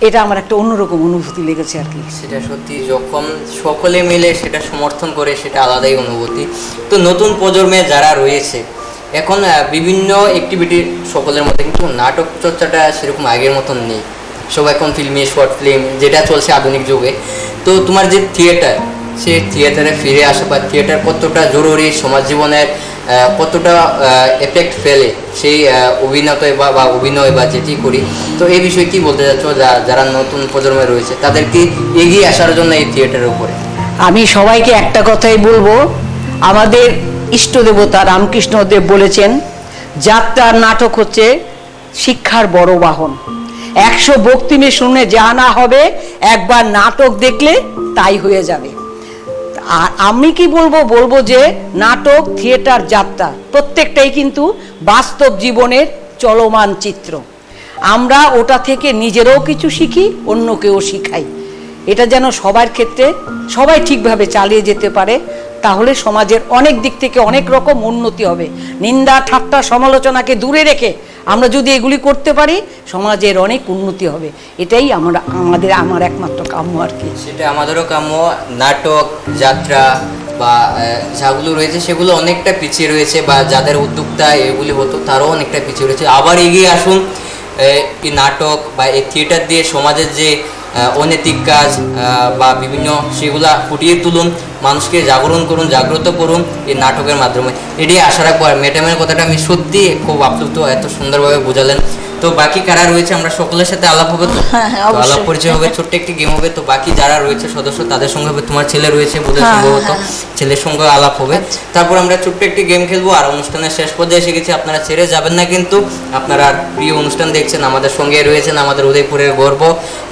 এটা আমার একটা অন্যরকম অনুভূতি লেগেছে আর কি। সেটা সত্যি, যখন সকলে মিলে সেটা সমর্থন করে সেটা আলাদাই অনুভূতি। তো নতুন প্রজন্মে যারা রয়েছে এখন বিভিন্ন অ্যাক্টিভিটি সকলের মধ্যে, কিন্তু নাটক চর্চাটা সেরকম আগের মতন নেই। সব এখন ফিল্মে, শর্ট ফিল্ম যেটা চলছে আধুনিক যুগে। তো তোমার যে থিয়েটার, সেই থিয়েটারে ফিরে আসা বা থিয়েটার কতটা জরুরি সমাজ জীবনের, কতটা এফেক্ট ফেলে সেই অভিনয় বা অভিনয় বা যেটি করি, তো এই বিষয়ে কি বলতে চাচ্ছ যারা নতুন প্রজন্মে রয়েছে তাদেরকে এগিয়ে আসার জন্য এই থিয়েটারের উপরে? আমি সবাইকে একটা কথাই বলবো, আমাদের ইষ্ট দেবতা রামকৃষ্ণদেব বলেছেন, যাত্রার নাটক হচ্ছে শিক্ষার বড় বাহন। 100 বক্তৃতা শুনে যা না হবে, একবার নাটক দেখলে তাই হয়ে যাবে। আর আমি কি বলবো যে নাটক, থিয়েটার, যাত্রা প্রত্যেকটাই কিন্তু বাস্তব জীবনের চলমান চিত্র। আমরা ওটা থেকে নিজেরাও কিছু শিখি, অন্যকেও শিখাই। এটা যেন সবার ক্ষেত্রে সবাই ঠিকভাবে চালিয়ে যেতে পারে, তাহলে সমাজের অনেক দিক থেকে অনেক রকম উন্নতি হবে। নিন্দা, ঠাট্টা, সমালোচনাকে দূরে রেখে আমরা যদি এগুলি করতে পারি, সমাজের অনেক উন্নতি হবে। এটাই আমার একমাত্র কাম্য আর কি। সেটা আমাদেরও কাম্য। নাটক, যাত্রা বা যাগুলো রয়েছে সেগুলো অনেকটা পিছিয়ে রয়েছে, বা যাদের উদ্যোক্তা এগুলি হতো তারাও অনেকটা পিছিয়ে রয়েছে। আবার এগিয়ে আসুন, এই নাটক বা এই থিয়েটার দিয়ে সমাজের যে অনৈতিক কাজ বা বিভিন্ন সেগুলা ফুটিয়ে তুলুন, মানুষকে জাগরণ করুন, জাগ্রত করুন এই নাটকের মাধ্যমে। এটাই আশা রাখবো। আর ম্যাডামের কথাটা আমি সত্যি খুব আপ্লুত, এত সুন্দরভাবে বোঝালেন। তো বাকি কারা রয়েছে আমরা সকলের সাথে আলাপ হবে, তো আলাপ পরিচয় হবে, ছোট্ট একটি গেম হবে। তো বাকি যারা রয়েছে সদস্য তাদের সঙ্গে হবে, তোমার ছেলে রয়েছে বোধহয় সম্ভবত, ছেলের সঙ্গে আলাপ হবে। তারপর আমরা ছোট্ট একটি গেম খেলবো। আর অনুষ্ঠানের শেষ পর্যায়ে এসে গেছি, আপনারা ছেড়ে যাবেন না কিন্তু। আপনারা প্রিয় অনুষ্ঠান দেখছেন, আমাদের সঙ্গে রয়েছেন আমাদের উদয়পুরের গর্ব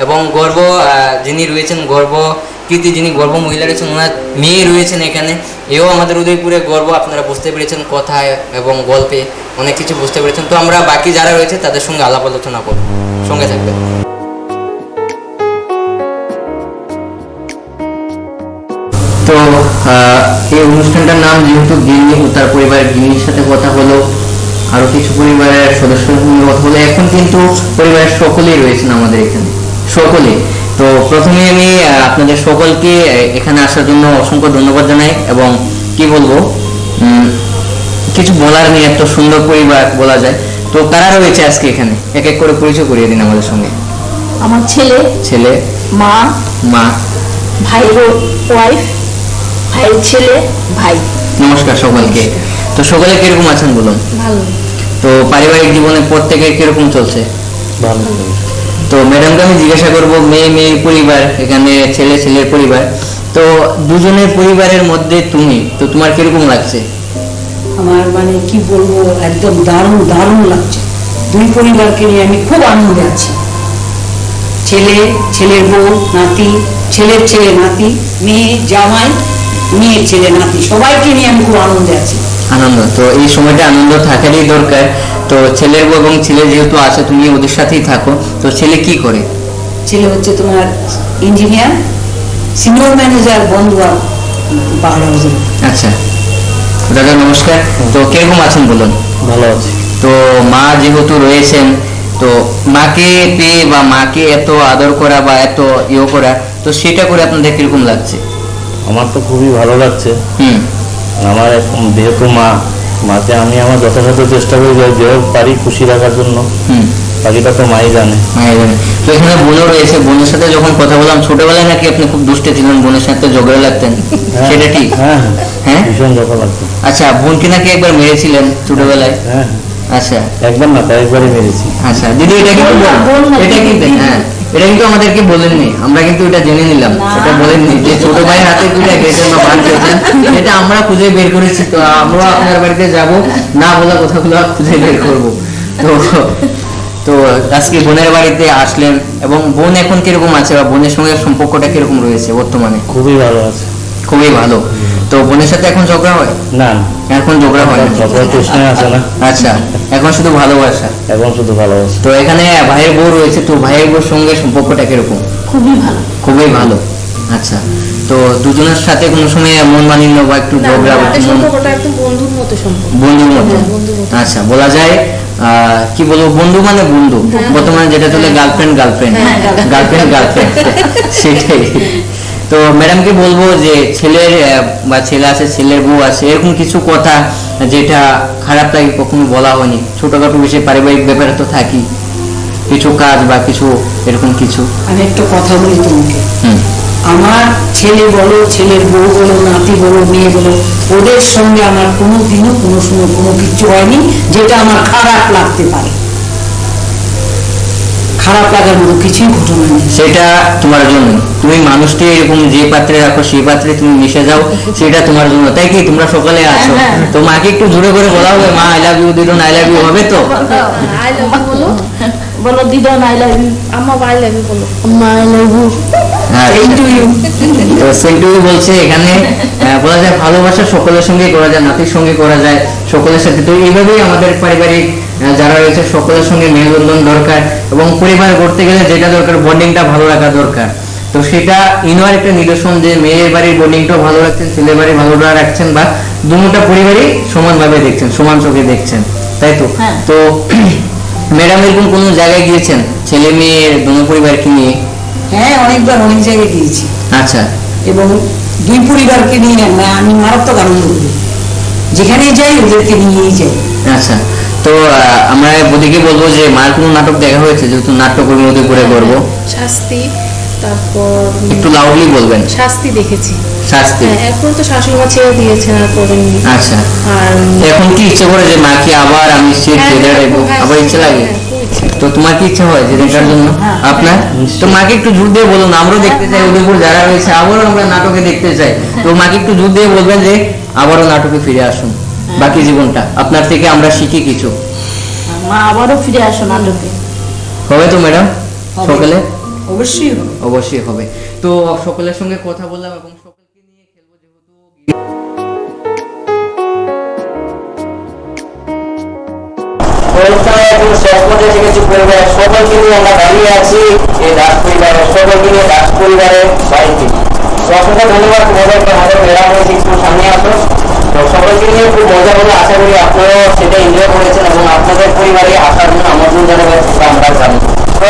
এবং গর্ব যিনি রয়েছেন, গর্ব কৃতি যিনি গর্ব মহিলা রয়েছেন, ওনার মেয়ে রয়েছেন এখানে, এও আমাদের উদয়পুরের গর্ব। আপনারা বুঝতে পেরেছেন কথায় এবং গল্পে অনেক কিছু বুঝতে পেরেছেন। তো আমরা বাকি যারা রয়েছে তাদের সঙ্গে আলাপ আলোচনা করব, সঙ্গে থাকবেন। তো এই অনুষ্ঠানটার নাম যেহেতু গিন্নি ও তার পরিবার, গিন্নির সাথে কথা হলো, আরো কিছু পরিবারের সদস্যদের সঙ্গে কথা হলো। এখন কিন্তু পরিবারের সকলেই রয়েছেন আমাদের এখানে, সকলে। তো প্রথমে আমি আপনাদের সকলকে এখানে আসার জন্য অসংখ্য ধন্যবাদ জানাই। এবং কি বলবো, কিছু বলার নেই, এত সুন্দর পরিবার বলা যায়। তো কারা রয়েছে আজকে এখানে, এক এক করে পরিচয় করিয়ে দিন আমাদের সঙ্গে। আমার ছেলে, মা, ভাইয়ের ওয়াইফ, ভাইয়ের ছেলে, ভাই। নমস্কার সকলকে। তো সকলে কিরকম আছেন বলুন? ভালো। তো পারিবারিক জীবনে প্রত্যেকের কিরকম চলছে? ভালো। তো ম্যাডামকে আমি জিজ্ঞাসা করবো, মেয়ের পরিবার, এখানে ছেলের পরিবার, তো দুজনের পরিবারের মধ্যে তুমি, তো তোমার কিরকম লাগছে? আমার মানে কি বলবো, একদম দারুণ লাগছে। দুই পরিবারকে নিয়ে আমি খুব আনন্দে আছি। ছেলের বউ, নাতি, ছেলের ছেলে, নাতি, মেয়ে, জামাই, মেয়ের ছেলে, নাতি, সবাইকে নিয়ে আমি খুব আনন্দে আছি। আনন্দ, তো এই সময়টা আনন্দ থাকারই দরকার। তো ছেলের বউ এবং ছেলে যেহেতু আছে, তুমি ওদের সাথেই থাকো। তো ছেলে কি করে? ছেলে হচ্ছে তোমার ইঞ্জিনিয়ার, সিনিয়র ম্যানেজার, বন্ধুয়া পাহাড়। আচ্ছা দাদা নমস্কার। তো কিরকম আছেন বলুন? ভালো আছি। তো মা যেহেতু রয়েছেন, তো মাকে পেয়ে বা মাকে এত আদর করা বা এত করা, তো সেটা করে আপনাদের কিরকম লাগছে? আমার তো খুবই ভালো লাগছে। আমার যেহেতু মাকে আমি আমার যথাযথ চেষ্টা করি যে পারি খুশি রাখার জন্য। বাকিটা তো মাই জানে। তো এখানে বোনও রয়েছে, বোনের সাথে যখন কথা বললাম ছোটবেলায় নাকি আপনি খুব দুষ্টে ছিলেন, বোনের সাথে ঝগড়া লাগতেন, সেটা ঠিক? হ্যাঁ হ্যাঁ, ভীষণ ঝগড়া লাগতো। আচ্ছা, বোনকে নাকি একবার মেরেছিলেন ছোটবেলায়? হ্যাঁ। আচ্ছা, একবার না কয়েকবারই মেরেছি। আচ্ছা দিদি, এটা কিন্তু হ্যাঁ, এটা কিন্তু আমাদেরকে বলেননি, আমরা কিন্তু এটা জেনে নিলাম, এটা বলেননি যে ছোট ভাইয়ের হাতে তুলে গেছেন বা মার খেয়েছেন, এটা আমরা খুঁজে বের করেছি। তো আমরা আপনার বাড়িতে যাব, না বলা কথাগুলো খুঁজে বের করবো। তো আজকে বোনের বাড়িতে আসলেন, এবং বোন এখন কিরকম আছে বা বোনের সঙ্গে সম্পর্কটা কিরকম রয়েছে বর্তমানে? খুবই ভালো আছে। খুবই ভালো। তো বোনের সাথে এখন ঝগড়া হয়? না, এখন ঝগড়া হয় না, আছে না। আচ্ছা, এখন শুধু ভালোবাসা? এখন শুধু ভালোবাসা। তো এখানে ভাইয়ের বউ রয়েছে, তো ভাইয়ের বউর সঙ্গে সম্পর্কটা কিরকম? খুবই ভালো। খুবই ভালো। আচ্ছা, তো দুজনের সাথে কোনো সময় মন মানিন্য বা একটু ঝগড়া? সম্পর্কটা একটু বন্ধুর মতো সম্পর্ক। বন্ধুর মতো? আচ্ছা, বলা যায় কি বলবো, বন্ধু মানে বন্ধু, বর্তমানে যেটা চলে গার্লফ্রেন্ড গার্লফ্রেন্ড সেটাই। তো ম্যাডামকে বলবো যে ছেলের বা ছেলে আছে, ছেলের বউ আছে, এরকম কিছু কথা যেটা খারাপ লাগে কখনো বলা হয়নি, ছোটখাটো বিষয়ে পারিবারিক ব্যাপারে তো থাকি, কিছু কাজ বা কিছু এরকম কিছু? আমি একটা কথা বলি তোমাকে, আমার ছেলে বলো, ছেলের বউ বলো, নাতি বলো, মেয়ে বলো, ওদের সঙ্গে আমার কোনোদিনও কোনো সময় কোনো কিছু হয়নি যেটা আমার খারাপ লাগতে পারে। খারাপ লাগার মতো কিছুই ঘটনা নেই। সেটা তোমার জন্য, তুমি মানুষটি এরকম যে পাত্রে রাখো সেই পাত্রে তুমি মিশে যাও, সেটা তোমার জন্য, তাই কি? তোমরা সকালে আছো, তো মাকে একটু জোরে করে বলা হবে, মা আই লাভ ইউ, দিদন আই লাভ ইউ, হবে তো? আই লাভ ইউ বলো, বলো দিদন আই লাভ ইউ, আম্মা আই লাভ ইউ বলো, আম্মা I love you, same to you. তো সেম টু ইউ বলছে এখানে, বলা যায় ভালোবাসা সকলের সঙ্গে করা যায়, নাতির সঙ্গে করা যায়, সকলের সাথে। তো এইভাবেই আমাদের পারিবারিক যারা রয়েছে সকলের সঙ্গে মেলবন্ধন দরকার, এবং পরিবার গড়তে গেলে যেটা দরকার, বন্ডিংটা ভালো রাখা দরকার। তো সেটা ইনোয়ার একটা নিদর্শন যে মেয়ের বাড়ির বন্ডিংটাও ভালো রাখছেন, ছেলের বাড়ি ভালো রাখছেন, বা দুটা পরিবারই সমানভাবে দেখছেন, সমান চোখে দেখছেন, তাই তো? তো ম্যাডাম এরকম কোনো জায়গায় গিয়েছেন ছেলে মেয়ের দুটো পরিবারকে নিয়ে? হ্যাঁ, অনেকবার অনেক জায়গায় গিয়েছি। আচ্ছা, এবং দুই পরিবারকে নিয়ে আমি মারাত্মক আনন্দ করি, যেখানে যাই ওদেরকে নিয়েই যাই। আচ্ছা, তো আমরা বদিকে বলবো যে মার কোনো নাটক দেখা হয়েছে, যেহেতু নাট্যকর্মী মধ্যে করে করবো? শাস্তি, তারপর একটু লাউডলি বলবেন। শাস্তি দেখেছি। শাস্তি? এখন তো শাশুড়ি মা ছেড়ে দিয়েছেন, আর করেননি। আচ্ছা, আর এখন কি ইচ্ছে করে যে মাকে আবার আমি আবার ইচ্ছে লাগে? তো তোমার কি ইচ্ছা হয় যে দেখার জন্য? আপনার? তো মাকে একটু জোর দিয়ে বলুন, আমরাও দেখতে চাই, উদয়পুর যারা রয়েছে আবারও আমরা নাটকে দেখতে চাই। তো মাকে একটু জোর দিয়ে বলবেন যে আবারও নাটকে ফিরে আসুন, বাকি জীবনটা আপনার থেকে আমরা শিখি কিছু। মা আবারও ফিরে আসো নাটকে। হবে তো ম্যাডাম? সকালে অবশ্যই হবে, অবশ্যই হবে। তো সকলের সঙ্গে কথা বললাম এবং সকলকে নিয়ে খেলবো, যেহেতু সকলকে নিয়ে আমরা দাঁড়িয়ে আছি এই দাস পরিবারের, সকলকে নিয়ে দাস পরিবারের বাড়িতে। অসংখ্য ধন্যবাদ তোমাদেরকে, আমাদের মেলাম হয়েছে, একটু সামনে আসো। তো সকলকে নিয়ে খুব মজা হলো, আশা করি আপনারাও সেটা এনজয় করেছেন, এবং আপনাদের পরিবারে আসার জন্য আমন্ত্রণ জানাবেন, আমরা জানি। তো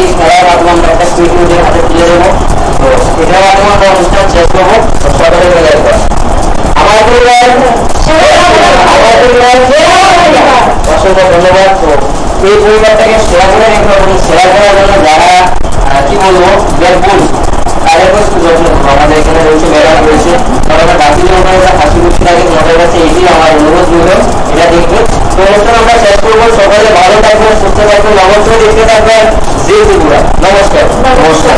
এই খেলার মাধ্যমে আমরা একটা সুইট নিজের হাতে তুলে দেবো। তো এটার মাধ্যমে আমরা অনুষ্ঠান শেষ করবো সকলের মেলার পর। আমার পরিবার, আমার পরিবার, অসংখ্য ধন্যবাদ। তো এই পরিবারটাকে শেয়ার করে রেখে, এবং শেয়ার করার জন্য যারা কি বলবো বেরবুল, তাদের একটু যত্ন করবো। আমাদের এখানে রয়েছে, ম্যাডাম রয়েছে, তারা বাকি জন্য হাসি খুশি লাগে, তোমাদের কাছে এটি আমার অনুরোধ রইল, এটা দেখবে। তো অনুষ্ঠান আমরা শেষ করবো, সকালে ভালো থাকবেন, সুস্থ থাকবেন, অবশ্যই দেখতে থাকবেন জি ত্রিপুরা। নমস্কার। নমস্কার।